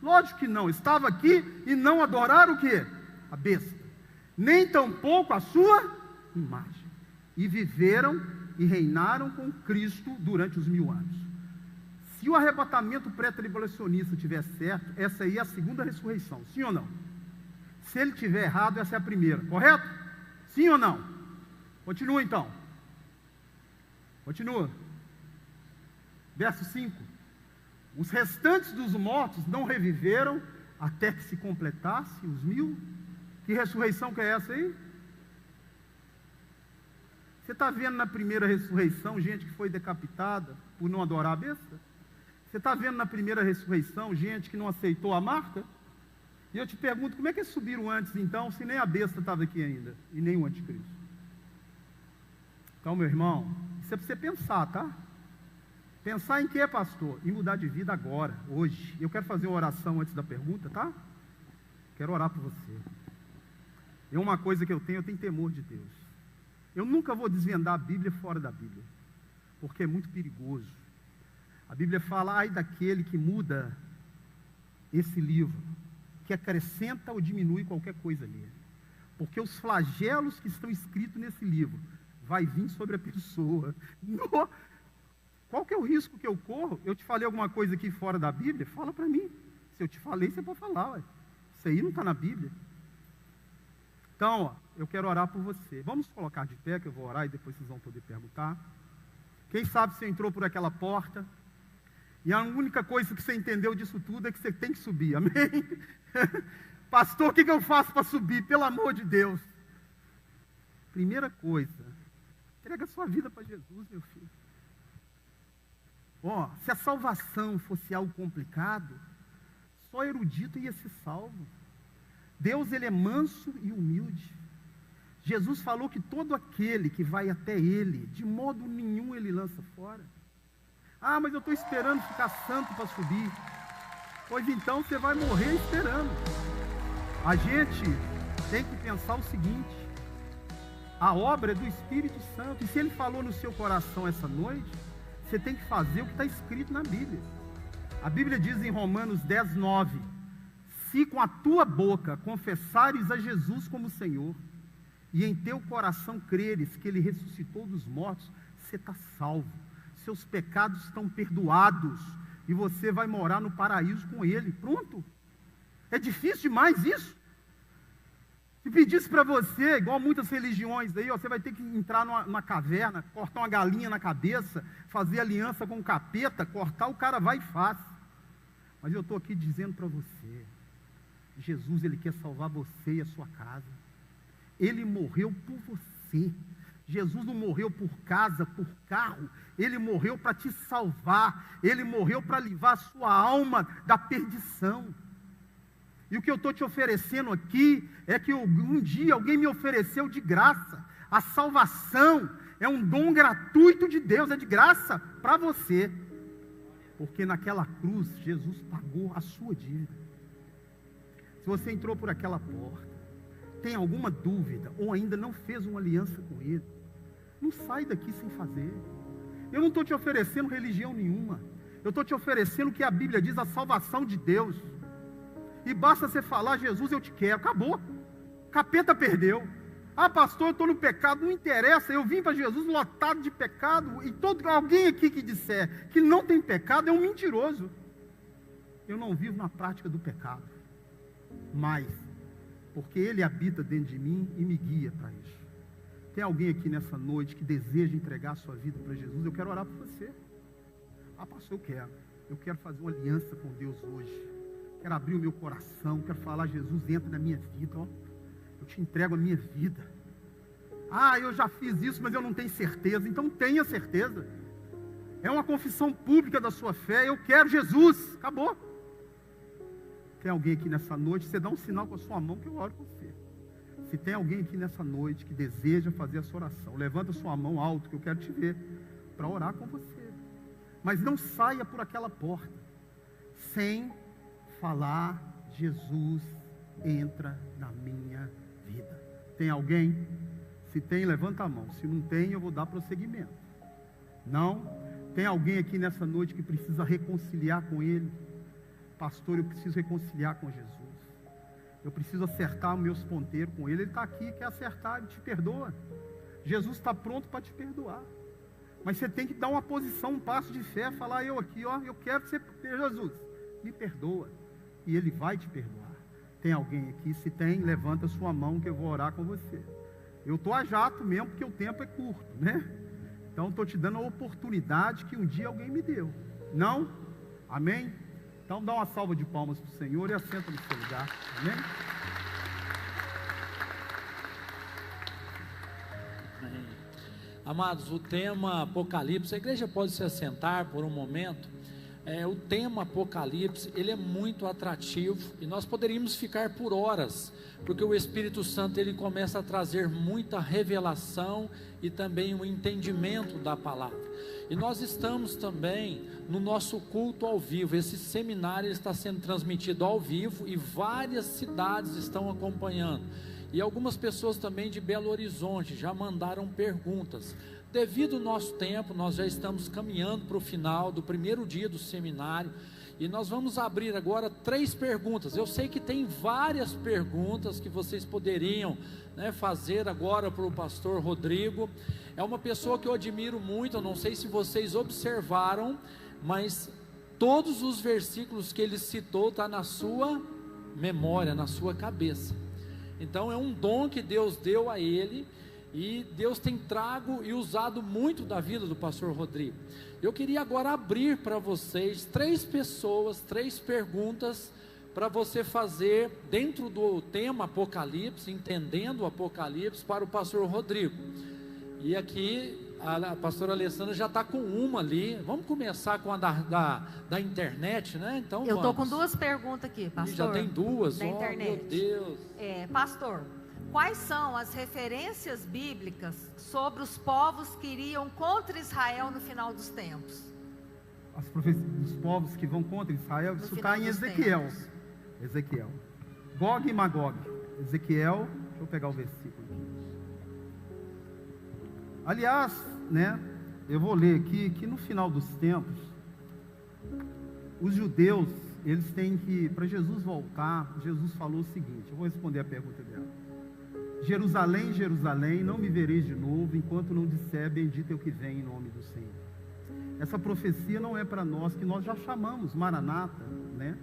Lógico que não, estava aqui e não adoraram o quê? A besta. Nem tampouco a sua imagem. E viveram e reinaram com Cristo durante os 1000 anos. Se o arrebatamento pré-tribulacionista tiver certo, essa aí é a segunda ressurreição, sim ou não? Se ele tiver errado, essa é a primeira, correto? Sim ou não? Continua então. Continua. Verso 5. Os restantes dos mortos não reviveram até que se completasse os 1000. Que ressurreição que é essa aí? Você está vendo na primeira ressurreição gente que foi decapitada por não adorar a besta? Você está vendo na primeira ressurreição gente que não aceitou a marca? E eu te pergunto, como é que eles subiram antes então, se nem a besta estava aqui ainda, e nem o anticristo? Então, meu irmão, isso é para você pensar, tá? Pensar em quê, pastor? Em mudar de vida agora, hoje. Eu quero fazer uma oração antes da pergunta, tá? Quero orar por você. É uma coisa que eu tenho temor de Deus. Eu nunca vou desvendar a Bíblia fora da Bíblia, porque é muito perigoso. A Bíblia fala, ai daquele que muda esse livro, que acrescenta ou diminui qualquer coisa nele. Porque os flagelos que estão escritos nesse livro vai vir sobre a pessoa. Qual que é o risco que eu corro? Eu te falei alguma coisa aqui fora da Bíblia? Fala para mim. Se eu te falei, você pode falar. Ué. Isso aí não está na Bíblia. Então, ó, eu quero orar por você. Vamos colocar de pé, que eu vou orar e depois vocês vão poder perguntar. Quem sabe você entrou por aquela porta e a única coisa que você entendeu disso tudo é que você tem que subir, amém? Pastor, o que eu faço para subir? Pelo amor de Deus. Primeira coisa, entrega a sua vida para Jesus, meu filho. Se a salvação fosse algo complicado, só erudito ia ser salvo. Deus, ele é manso e humilde. Jesus falou que todo aquele que vai até ele, de modo nenhum ele lança fora. Mas eu estou esperando ficar santo para subir. Pois então você vai morrer esperando. A gente tem que pensar o seguinte: a obra é do Espírito Santo. E se ele falou no seu coração essa noite, você tem que fazer o que está escrito na Bíblia. A Bíblia diz em Romanos 10:9: se com a tua boca confessares a Jesus como Senhor, e em teu coração creres que ele ressuscitou dos mortos, você está salvo. Seus pecados estão perdoados, e você vai morar no paraíso com ele. Pronto. É difícil demais isso? Se pedisse para você, igual muitas religiões aí, você vai ter que entrar numa caverna, cortar uma galinha na cabeça, fazer aliança com o capeta, cortar, o cara vai e faz. Mas eu estou aqui dizendo para você, Jesus, ele quer salvar você e a sua casa. Ele morreu por você. Jesus não morreu por casa, por carro. Ele morreu para te salvar. Ele morreu para livrar a sua alma da perdição. E o que eu estou te oferecendo aqui é que um dia alguém me ofereceu de graça. A salvação é um dom gratuito de Deus, é de graça para você. Porque naquela cruz, Jesus pagou a sua dívida. Se você entrou por aquela porta, tem alguma dúvida, ou ainda não fez uma aliança com Ele, não sai daqui sem fazer. Eu não estou te oferecendo religião nenhuma. Eu estou te oferecendo o que a Bíblia diz, a salvação de Deus. E basta você falar: Jesus, eu te quero. Acabou. Capeta perdeu. Pastor, eu estou no pecado. Não interessa, eu vim para Jesus lotado de pecado. E alguém aqui que disser que não tem pecado é um mentiroso. Eu não vivo na prática do pecado, mas porque Ele habita dentro de mim e me guia para isso. Tem alguém aqui nessa noite que deseja entregar a sua vida para Jesus? Eu quero orar por você. Pastor, eu quero fazer uma aliança com Deus hoje. Quero abrir o meu coração, quero falar: Jesus, entra na minha vida, eu te entrego a minha vida. Eu já fiz isso, mas eu não tenho certeza. Então tenha certeza. É uma confissão pública da sua fé. Eu quero Jesus. Acabou. Tem alguém aqui nessa noite? Você dá um sinal com a sua mão que eu oro com você. Se tem alguém aqui nessa noite que deseja fazer essa oração, levanta a sua mão alto que eu quero te ver para orar com você. Mas não saia por aquela porta sem falar: Jesus, entra na minha vida. Tem alguém? Se tem, levanta a mão. Se não tem, eu vou dar prosseguimento. Não? Tem alguém aqui nessa noite que precisa reconciliar com Ele? Pastor, eu preciso reconciliar com Jesus. Eu preciso acertar os meus ponteiros com Ele. Ele está aqui, quer acertar, Ele te perdoa. Jesus está pronto para te perdoar. Mas você tem que dar uma posição, um passo de fé, falar: eu aqui, eu quero ser Jesus, me perdoa. E Ele vai te perdoar. Tem alguém aqui? Se tem, levanta a sua mão que eu vou orar com você. Eu estou a jato mesmo, porque o tempo é curto, né? Então estou te dando a oportunidade que um dia alguém me deu. Não? Amém? Então dá uma salva de palmas para o Senhor e assenta no seu lugar. Amém? Amém. Amados, o tema Apocalipse, a igreja pode se assentar por um momento. O tema Apocalipse, ele é muito atrativo e nós poderíamos ficar por horas, porque o Espírito Santo, ele começa a trazer muita revelação e também um entendimento da palavra. E nós estamos também no nosso culto ao vivo. Esse seminário está sendo transmitido ao vivo e várias cidades estão acompanhando. E algumas pessoas também de Belo Horizonte já mandaram perguntas. Devido ao nosso tempo, nós já estamos caminhando para o final do primeiro dia do seminário. E nós vamos abrir agora 3 perguntas. Eu sei que tem várias perguntas que vocês poderiam, fazer agora para o pastor Rodrigo. É uma pessoa que eu admiro muito. Eu não sei se vocês observaram, mas todos os versículos que ele citou estão na sua memória, na sua cabeça. Então é um dom que Deus deu a ele. E Deus tem trago e usado muito da vida do pastor Rodrigo. Eu queria agora abrir para vocês 3 pessoas, 3 perguntas, para você fazer dentro do tema Apocalipse, entendendo o Apocalipse, para o pastor Rodrigo. E aqui a pastora Alessandra já está com uma ali. Vamos começar com a da internet, né? Então eu estou com 2 perguntas aqui, pastor. E já tem 2, da internet. Meu Deus. Pastor, quais são as referências bíblicas sobre os povos que iriam contra Israel no final dos tempos? As profecias dos povos que vão contra Israel, isso está em Ezequiel. Ezequiel. Gog e Magog. Ezequiel, deixa eu pegar o versículo aqui. Aliás, né, eu vou ler aqui que no final dos tempos, os judeus, eles têm que, para Jesus voltar, Jesus falou o seguinte, eu vou responder a pergunta dela. Jerusalém, Jerusalém, não me vereis de novo, enquanto não disser, bendito é o que vem em nome do Senhor. Essa profecia não é para nós, que nós já chamamos Maranata, né?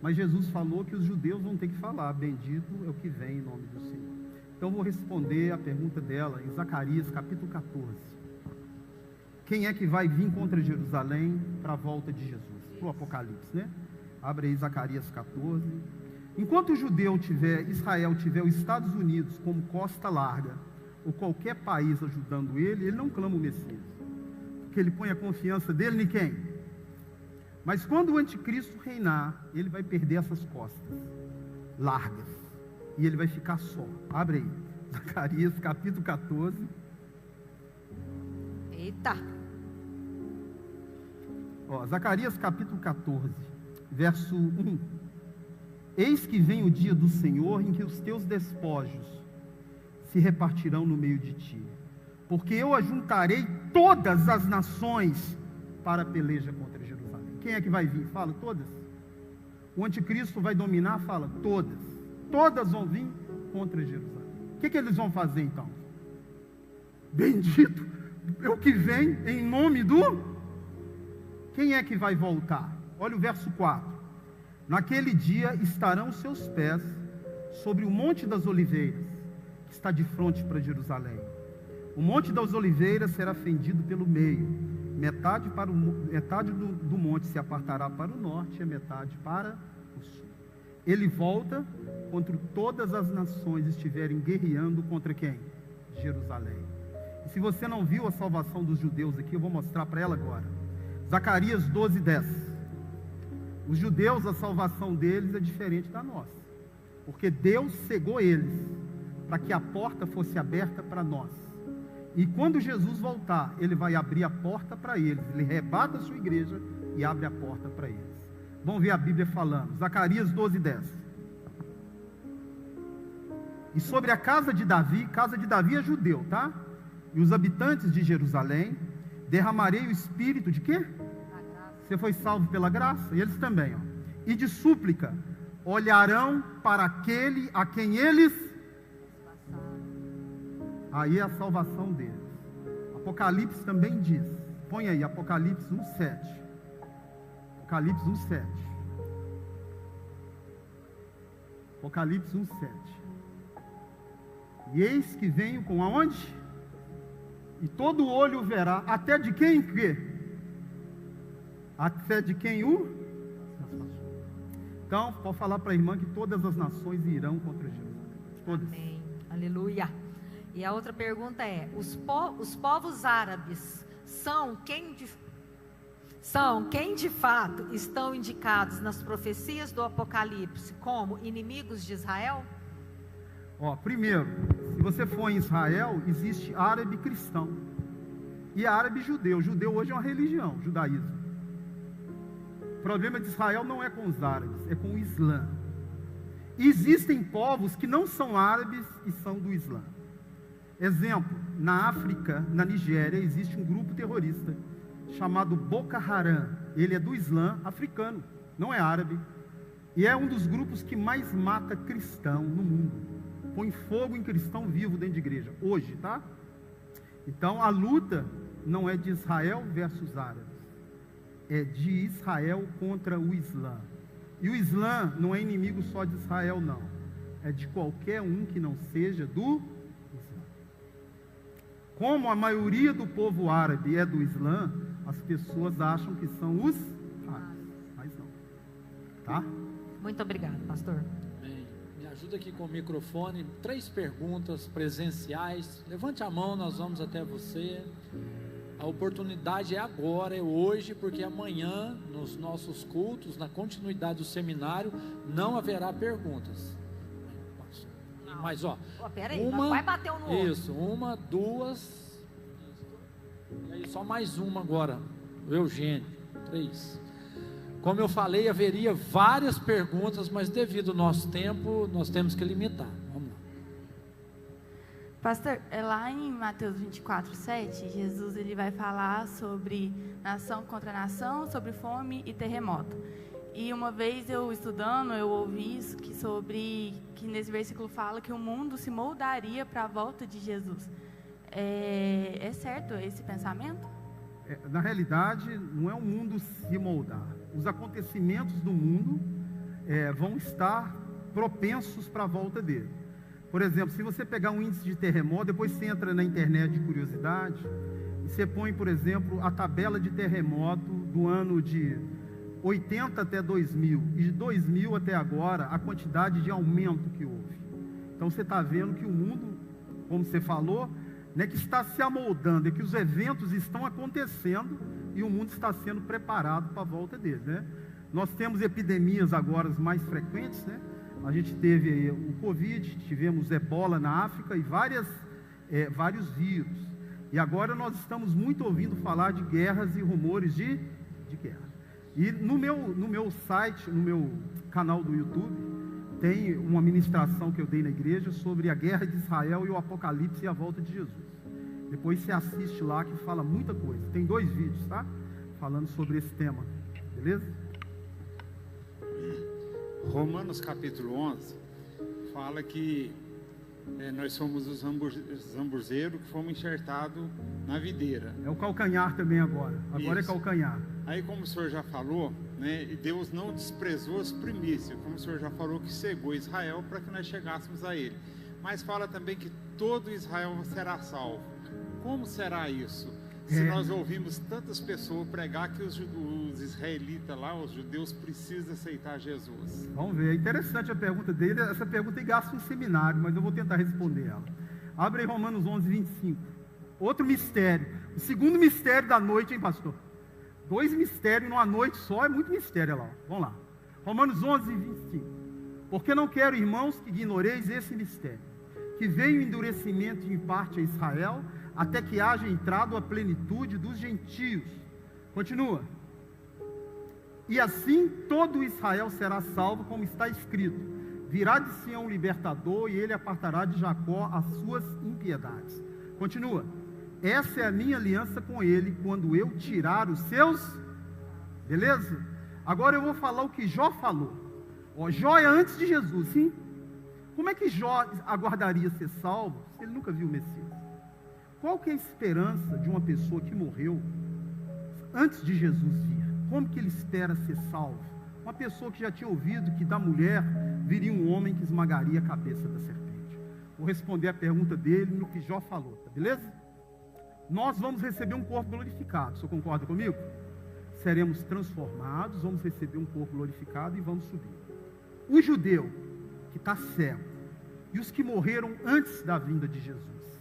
Mas Jesus falou que os judeus vão ter que falar, bendito é o que vem em nome do Senhor. Então eu vou responder a pergunta dela em Zacarias capítulo 14. Quem é que vai vir contra Jerusalém para a volta de Jesus? Para o Apocalipse, né? Abre aí Zacarias 14. Enquanto o judeu Israel tiver os Estados Unidos como costa larga, ou qualquer país ajudando ele não clama o Messias. Porque ele põe a confiança dele em quem? Mas quando o anticristo reinar, ele vai perder essas costas largas. E ele vai ficar só. Abre aí. Zacarias capítulo 14. Eita. Zacarias capítulo 14, verso 1. Eis que vem o dia do Senhor em que os teus despojos se repartirão no meio de ti. Porque eu ajuntarei todas as nações para a peleja contra Jerusalém. Quem é que vai vir? Fala, todas. O anticristo vai dominar? Fala, todas. Todas vão vir contra Jerusalém. O que eles vão fazer então? Bendito é o que vem em nome do... Quem é que vai voltar? Olha o verso 4. Naquele dia estarão seus pés sobre o monte das oliveiras, que está de frente para Jerusalém. O monte das oliveiras será fendido pelo meio. Metade do monte se apartará para o norte e a metade para o sul. Ele volta contra todas as nações estiverem guerreando contra quem? Jerusalém. E se você não viu a salvação dos judeus aqui, eu vou mostrar para ela agora. Zacarias 12, 10. Os judeus, a salvação deles é diferente da nossa. Porque Deus cegou eles para que a porta fosse aberta para nós. E quando Jesus voltar, ele vai abrir a porta para eles. Ele rebata a sua igreja e abre a porta para eles. Vamos ver a Bíblia falando. Zacarias 12, 10. E sobre a casa de Davi é judeu, tá? E os habitantes de Jerusalém, derramarei o espírito de quê? Você foi salvo pela graça? E eles também, E de súplica, olharão para aquele a quem eles... Aí é a salvação deles. Apocalipse também diz. Põe aí, Apocalipse 1:7. Apocalipse 1:7. Apocalipse 1:7. E eis que venho com aonde? E todo olho verá, até de quem crê? Até de quem Então, pode falar para a irmã que todas as nações irão contra Jerusalém. Todas. Amém. Aleluia. E a outra pergunta é: os povos árabes são quem de fato estão indicados nas profecias do Apocalipse como inimigos de Israel? Primeiro, se você for em Israel, existe árabe cristão e árabe judeu. Judeu hoje é uma religião, judaísmo. O problema de Israel não é com os árabes, é com o Islã. Existem povos que não são árabes e são do Islã. Exemplo, na África, na Nigéria, existe um grupo terrorista chamado Boko Haram. Ele é do Islã africano, não é árabe. E é um dos grupos que mais mata cristão no mundo. Põe fogo em cristão vivo dentro de igreja, hoje, tá? Então a luta não é de Israel versus árabes, é de Israel contra o Islã. E o Islã não é inimigo só de Israel, não. É de qualquer um que não seja do Islã. Como a maioria do povo árabe é do Islã, as pessoas acham que são os árabes, mas não, tá? Muito obrigado, pastor. Bem, me ajuda aqui com o microfone. 3 perguntas presenciais. Levante a mão, nós vamos até você. A oportunidade é agora, é hoje, porque amanhã, nos nossos cultos, na continuidade do seminário, não haverá perguntas. Mas, peraí, vai bater um no outro. Isso, 1, 2. E aí, só mais uma agora. O Eugênio, 3. Como eu falei, haveria várias perguntas, mas devido ao nosso tempo, nós temos que limitar. Vamos lá. Pastor, lá em Mateus 24:7, Jesus ele vai falar sobre nação contra nação, sobre fome e terremoto. E uma vez eu estudando, eu ouvi isso, que nesse versículo fala que o mundo se moldaria para a volta de Jesus. É certo esse pensamento? Na realidade, não é o mundo se moldar. Os acontecimentos do mundo vão estar propensos para a volta dele. Por exemplo, se você pegar um índice de terremoto, depois você entra na internet de curiosidade, e você põe, por exemplo, a tabela de terremoto do ano de 80 até 2000, e de 2000 até agora, a quantidade de aumento que houve. Então você está vendo que o mundo, como você falou, não é que está se amoldando, é que os eventos estão acontecendo e o mundo está sendo preparado para a volta deles, né? Nós temos epidemias agora mais frequentes, né? A gente teve aí o Covid, tivemos Ebola na África e vários vírus. E agora nós estamos muito ouvindo falar de guerras e rumores de guerra. E no meu site, no meu canal do YouTube, tem uma ministração que eu dei na igreja sobre a guerra de Israel e o Apocalipse e a volta de Jesus. Depois você assiste lá que fala muita coisa. Tem 2 vídeos, tá? Falando sobre esse tema. Beleza? Romanos capítulo 11 fala que nós somos os zambuzeiros que fomos enxertados na videira. É o calcanhar também agora. Agora Isso. É calcanhar. Aí, como o senhor já falou, né, Deus não desprezou as primícias, como o senhor já falou, que cegou Israel para que nós chegássemos a ele. Mas fala também que todo Israel será salvo. Como será isso? Se nós ouvimos tantas pessoas pregar que os israelitas lá, os judeus, precisam aceitar Jesus. Vamos ver, é interessante a pergunta dele. Essa pergunta gasta um seminário, mas eu vou tentar responder ela. Abre aí Romanos 11, 25. Outro mistério. O segundo mistério da noite, hein, pastor? 2 mistérios numa noite só, é muito mistério lá. Vamos lá. Romanos 11, 25. Porque não quero, irmãos, que ignoreis esse mistério, que veio o endurecimento em parte a Israel, até que haja entrado a plenitude dos gentios. Continua. E assim todo Israel será salvo, como está escrito: virá de Sião um libertador, e ele apartará de Jacó as suas impiedades. Continua. Essa é a minha aliança com ele, quando eu tirar os seus... Beleza? Agora eu vou falar o que Jó falou. Jó é antes de Jesus, sim? Como é que Jó aguardaria ser salvo se ele nunca viu o Messias? Qual que é a esperança de uma pessoa que morreu antes de Jesus vir? Como que ele espera ser salvo? Uma pessoa que já tinha ouvido que da mulher viria um homem que esmagaria a cabeça da serpente. Vou responder a pergunta dele no que Jó falou, tá beleza? Nós vamos receber um corpo glorificado, o senhor concorda comigo? Seremos transformados, vamos receber um corpo glorificado e vamos subir. O judeu que está cego e os que morreram antes da vinda de Jesus,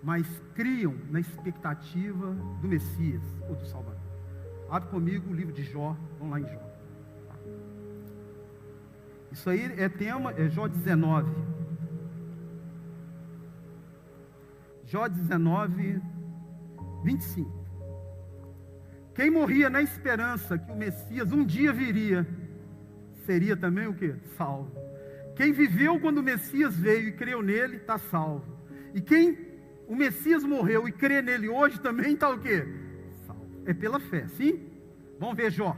mas criam na expectativa do Messias ou do Salvador. Abre comigo o livro de Jó, vamos lá em Jó. Isso aí é Jó 19. Jó 19, 25. Quem morria na esperança que o Messias um dia viria, seria também o quê? Salvo. Quem viveu quando o Messias veio e creu nele, está salvo. E quem o Messias morreu e crê nele hoje também está o quê? Salvo. É pela fé, sim? Vamos ver Jó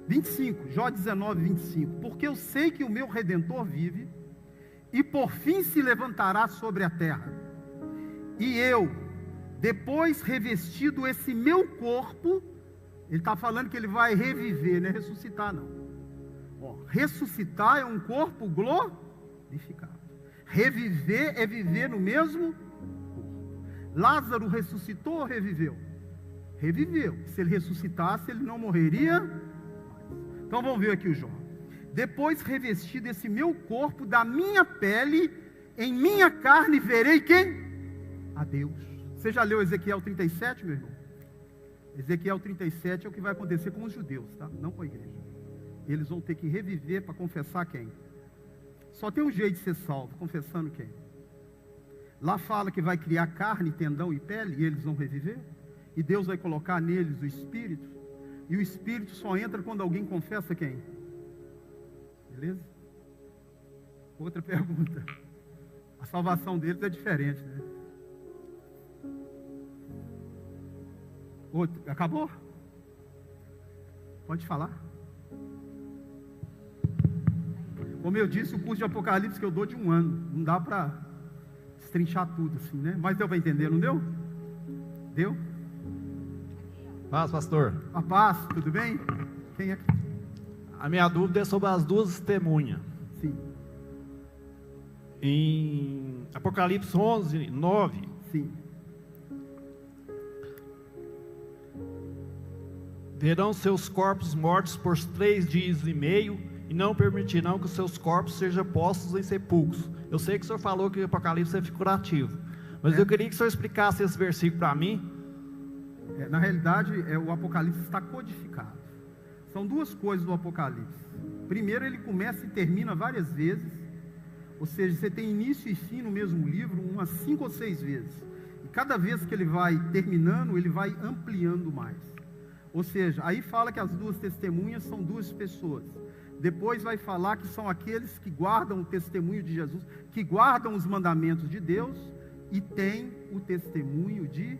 25, Jó 19, 25. Porque eu sei que o meu Redentor vive, e por fim se levantará sobre a terra. E eu, depois revestido esse meu corpo, ele está falando que ele vai reviver, não é ressuscitar não. Ressuscitar é um corpo glorificado. Reviver é viver no mesmo corpo. Lázaro ressuscitou ou reviveu? Reviveu. Se ele ressuscitasse, ele não morreria mais. Então vamos ver aqui o João. Depois revesti desse meu corpo, da minha pele, em minha carne verei quem? A Deus. Você já leu Ezequiel 37, meu irmão? Ezequiel 37 é o que vai acontecer com os judeus, tá? Não com a igreja. Eles vão ter que reviver para confessar quem? Só tem um jeito de ser salvo, confessando quem? Lá fala que vai criar carne, tendão e pele, e eles vão reviver. E Deus vai colocar neles o Espírito. E o Espírito só entra quando alguém confessa quem? Beleza? Outra pergunta. A salvação deles é diferente, né? Outra. Acabou? Pode falar. Como eu disse, o curso de Apocalipse que eu dou de 1 ano. Não dá para destrinchar tudo assim, né? Mas deu para entender, não deu? Deu? Paz, pastor. A paz, tudo bem? Quem é? A minha dúvida é sobre as duas testemunhas. Sim. Em Apocalipse 11, 9. Sim. Verão seus corpos mortos por 3 dias e meio, e não permitirão que os seus corpos sejam postos em sepulcros. Eu sei que o senhor falou que o Apocalipse é figurativo, mas eu queria que o senhor explicasse esse versículo para mim. Na realidade, o Apocalipse está codificado. São duas coisas do Apocalipse. Primeiro, ele começa e termina várias vezes. Ou seja, você tem início e fim no mesmo livro, umas 5 ou 6 vezes. E cada vez que ele vai terminando, ele vai ampliando mais. Ou seja, aí fala que as duas testemunhas são 2 pessoas. Depois vai falar que são aqueles que guardam o testemunho de Jesus, que guardam os mandamentos de Deus e têm o testemunho de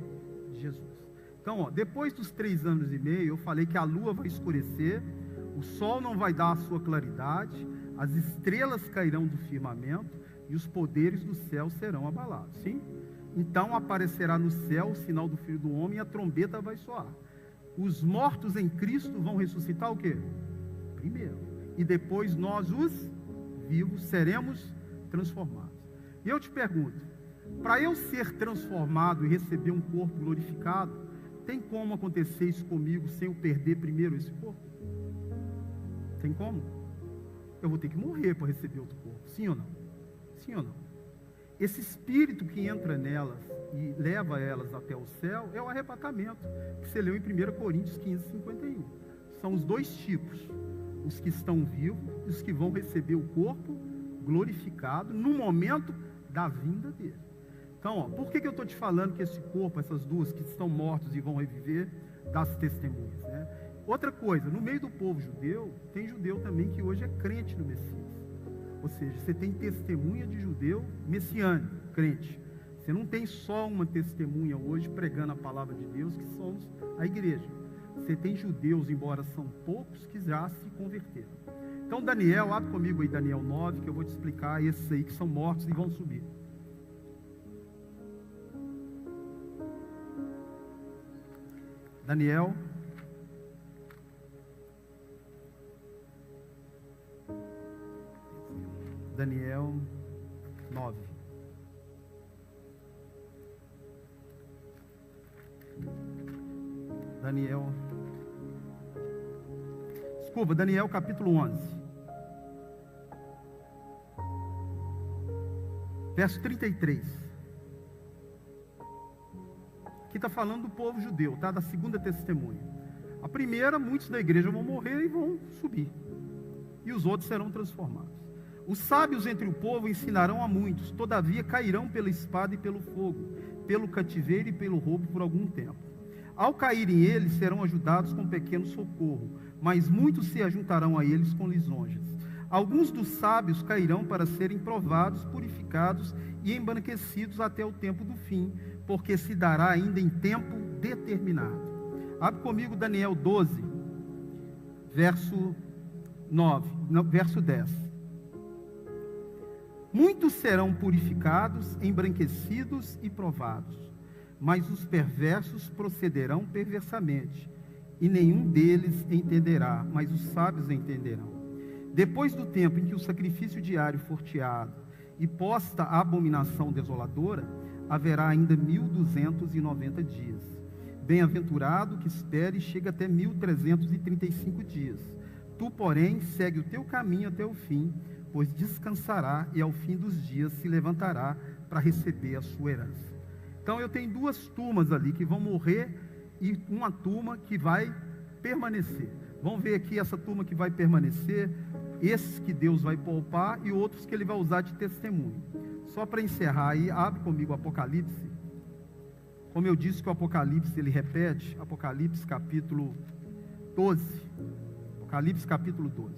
Jesus. Então, depois dos 3 anos e meio, eu falei que a lua vai escurecer, o sol não vai dar a sua claridade, as estrelas cairão do firmamento e os poderes do céu serão abalados. Sim? Então aparecerá no céu o sinal do Filho do Homem e a trombeta vai soar. Os mortos em Cristo vão ressuscitar o quê? Primeiro. E depois nós, os vivos, seremos transformados. E eu te pergunto, para eu ser transformado e receber um corpo glorificado, tem como acontecer isso comigo sem eu perder primeiro esse corpo? Tem como? Eu vou ter que morrer para receber outro corpo, sim ou não? Sim ou não? Esse espírito que entra nelas e leva elas até o céu é o arrebatamento, que você leu em 1 Coríntios 15, 51. São os 2 tipos, os que estão vivos e os que vão receber o corpo glorificado no momento da vinda dele. Então, por que eu estou te falando que esse corpo, essas 2 que estão mortos e vão reviver, das testemunhas, né? Outra coisa, no meio do povo judeu, tem judeu também que hoje é crente no Messias. Ou seja, você tem testemunha de judeu messiânico, crente. Você não tem só uma testemunha hoje pregando a palavra de Deus, que somos a igreja. Você tem judeus, embora são poucos, que já se converteram. Então, Daniel, abre comigo aí Daniel 9, que eu vou te explicar esses aí que são mortos e vão subir. Daniel 9. Daniel capítulo 11. Verso 33. Aqui está falando do povo judeu, tá? Da segunda testemunha. A primeira, muitos da igreja vão morrer e vão subir. E os outros serão transformados. Os sábios entre o povo ensinarão a muitos, todavia cairão pela espada e pelo fogo, pelo cativeiro e pelo roubo por algum tempo. Ao caírem eles, serão ajudados com pequeno socorro, mas muitos se ajuntarão a eles com lisonjas. Alguns dos sábios cairão para serem provados, purificados e embranquecidos até o tempo do fim, porque se dará ainda em tempo determinado. Abre comigo Daniel 12, verso 10. Muitos serão purificados, embranquecidos e provados, mas os perversos procederão perversamente, e nenhum deles entenderá, mas os sábios entenderão. Depois do tempo em que o sacrifício diário for tirado e posta a abominação desoladora, haverá ainda 1290 dias. Bem-aventurado que espere e chega até 1335 dias, Tu, porém, segue o teu caminho até o fim, pois descansará e ao fim dos dias se levantará para receber a sua herança. Então eu tenho duas turmas ali que vão morrer e uma turma que vai permanecer. Vamos ver aqui essa turma que vai permanecer, esses que Deus vai poupar e outros que Ele vai usar de testemunho. Só para encerrar aí, abre comigo o Apocalipse. Como eu disse que o Apocalipse ele repete, Apocalipse capítulo 12. Apocalipse capítulo 12.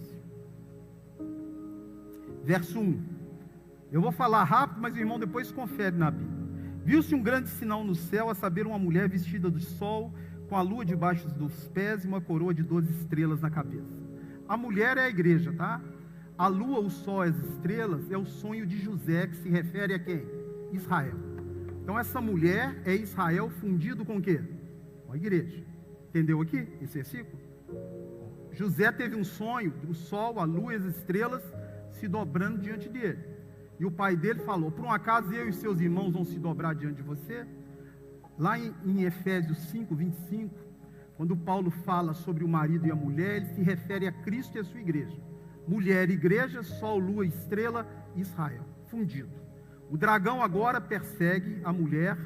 Verso 1. Eu vou falar rápido, mas o irmão depois confere na Bíblia. Viu-se um grande sinal no céu, a saber, uma mulher vestida de sol, com a lua debaixo dos pés e uma coroa de 12 estrelas na cabeça. A mulher é a igreja, tá? A lua, o sol e as estrelas é o sonho de José, que se refere a quem? Israel. Então essa mulher é Israel fundido com o quê? Com a igreja. Entendeu aqui esse versículo? José teve um sonho, o sol, a lua e as estrelas se dobrando diante dele. E o pai dele falou: por um acaso eu e seus irmãos vão se dobrar diante de você? Lá em Efésios 5, 25, quando Paulo fala sobre o marido e a mulher, ele se refere a Cristo e a sua igreja. Mulher, igreja, sol, lua, estrela, Israel, fundido. O dragão agora persegue a mulher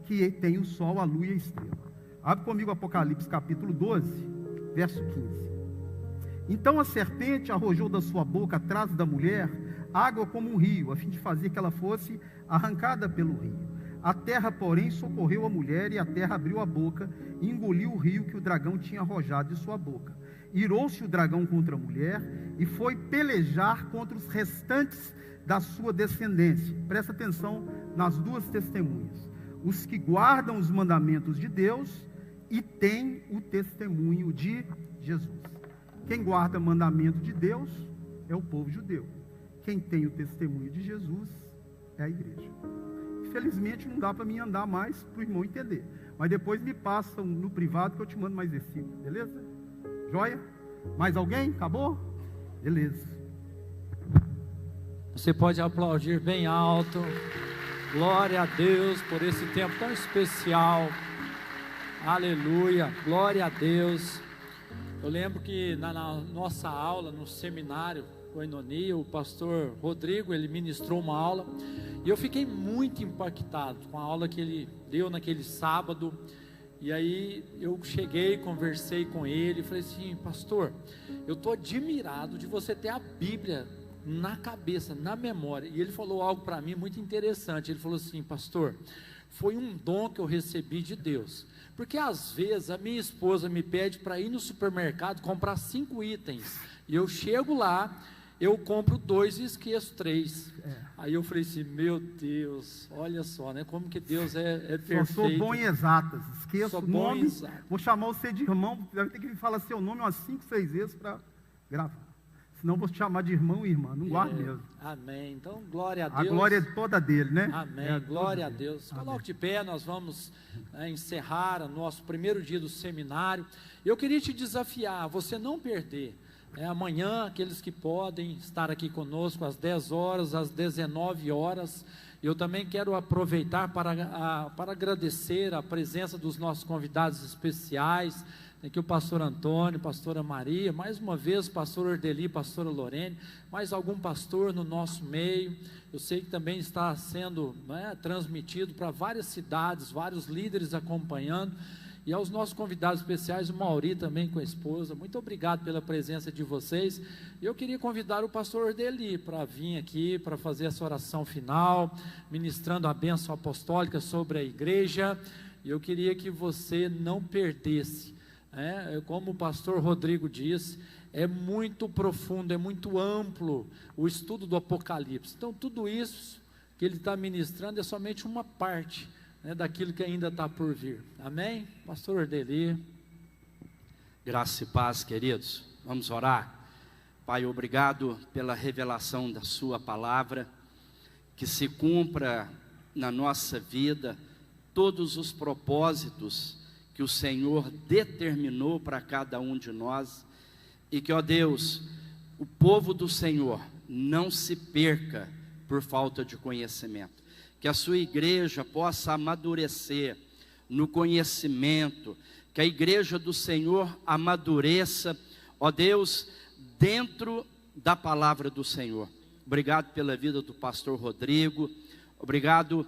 que tem o sol, a lua e a estrela. Abre comigo Apocalipse capítulo 12, verso 15. Então a serpente arrojou da sua boca atrás da mulher água como um rio, a fim de fazer que ela fosse arrancada pelo rio. A terra, porém, socorreu a mulher, e a terra abriu a boca e engoliu o rio que o dragão tinha arrojado de sua boca. Irou-se o dragão contra a mulher e foi pelejar contra os restantes da sua descendência. Presta atenção nas duas testemunhas: os que guardam os mandamentos de Deus e têm o testemunho de Jesus. Quem guarda o mandamento de Deus é o povo judeu. Quem tem o testemunho de Jesus é a igreja. Infelizmente não dá para mim andar mais para o irmão entender, mas depois me passa no privado que eu te mando mais versículos, beleza? Joia? Mais alguém? Acabou? Beleza. Você pode aplaudir bem alto. Glória a Deus por esse tempo tão especial. Aleluia, glória a Deus. Eu lembro que na nossa aula, no seminário Koinonia, o pastor Rodrigo, ele ministrou uma aula, e eu fiquei muito impactado com a aula que ele deu naquele sábado. E aí eu cheguei, conversei com ele e falei assim: pastor, eu estou admirado de você ter a Bíblia na cabeça, na memória. E ele falou algo para mim muito interessante. Ele falou assim: pastor, foi um dom que eu recebi de Deus, porque às vezes a minha esposa me pede para ir no supermercado comprar 5 itens, e eu chego lá, eu compro 2 e esqueço 3. Aí eu falei assim: meu Deus, olha só, né? Como que Deus é perfeito. Eu sou bom em exatas, esqueço o nome, vou chamar você de irmão, deve ter que me falar seu nome umas 5, 6 vezes para gravar. Senão vou te chamar de irmão e irmã, não guardo mesmo. Amém. Então, glória a Deus. A glória é toda dele, né? Amém. Glória a Deus. Coloque de pé, nós vamos encerrar o nosso primeiro dia do seminário. Eu queria te desafiar, você não perder. Amanhã, aqueles que podem estar aqui conosco às 10 horas, às 19 horas. Eu também quero aproveitar para agradecer a presença dos nossos convidados especiais. Aqui o pastor Antônio, pastora Maria, mais uma vez pastor Ordeli, pastora Lorene, mais algum pastor no nosso meio. Eu sei que também está sendo transmitido para várias cidades, vários líderes acompanhando. E aos nossos convidados especiais, o Mauri também com a esposa, muito obrigado pela presença de vocês. Eu queria convidar o pastor Ordeli para vir aqui, para fazer essa oração final, ministrando a bênção apostólica sobre a igreja. E eu queria que você não perdesse, como o pastor Rodrigo disse, é muito profundo, é muito amplo o estudo do Apocalipse. Então tudo isso que ele está ministrando é somente uma parte daquilo que ainda está por vir. Amém? Pastor Ordeli. Graça e paz, queridos. Vamos orar. Pai, obrigado pela revelação da sua palavra, que se cumpra na nossa vida todos os propósitos que o Senhor determinou para cada um de nós, e que, ó Deus, o povo do Senhor não se perca por falta de conhecimento, que a sua igreja possa amadurecer no conhecimento, que a igreja do Senhor amadureça, ó Deus, dentro da palavra do Senhor. Obrigado pela vida do pastor Rodrigo, obrigado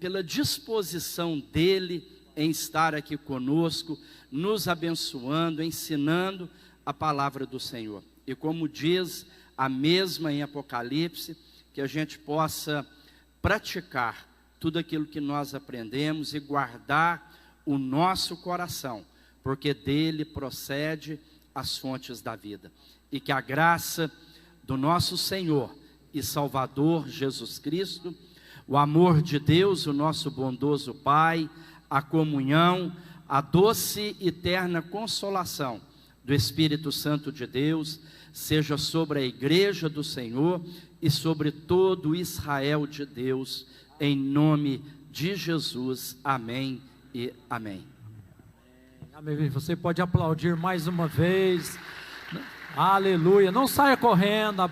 pela disposição dele em estar aqui conosco, nos abençoando, ensinando a palavra do Senhor. E como diz a mesma em Apocalipse, que a gente possa praticar tudo aquilo que nós aprendemos e guardar o nosso coração, porque dele procede as fontes da vida. E que a graça do nosso Senhor e Salvador Jesus Cristo, o amor de Deus, o nosso bondoso Pai, a comunhão, a doce e eterna consolação do Espírito Santo de Deus, seja sobre a igreja do Senhor e sobre todo o Israel de Deus, em nome de Jesus. Amém e amém. Amém. Você pode aplaudir mais uma vez. Aleluia. Não saia correndo.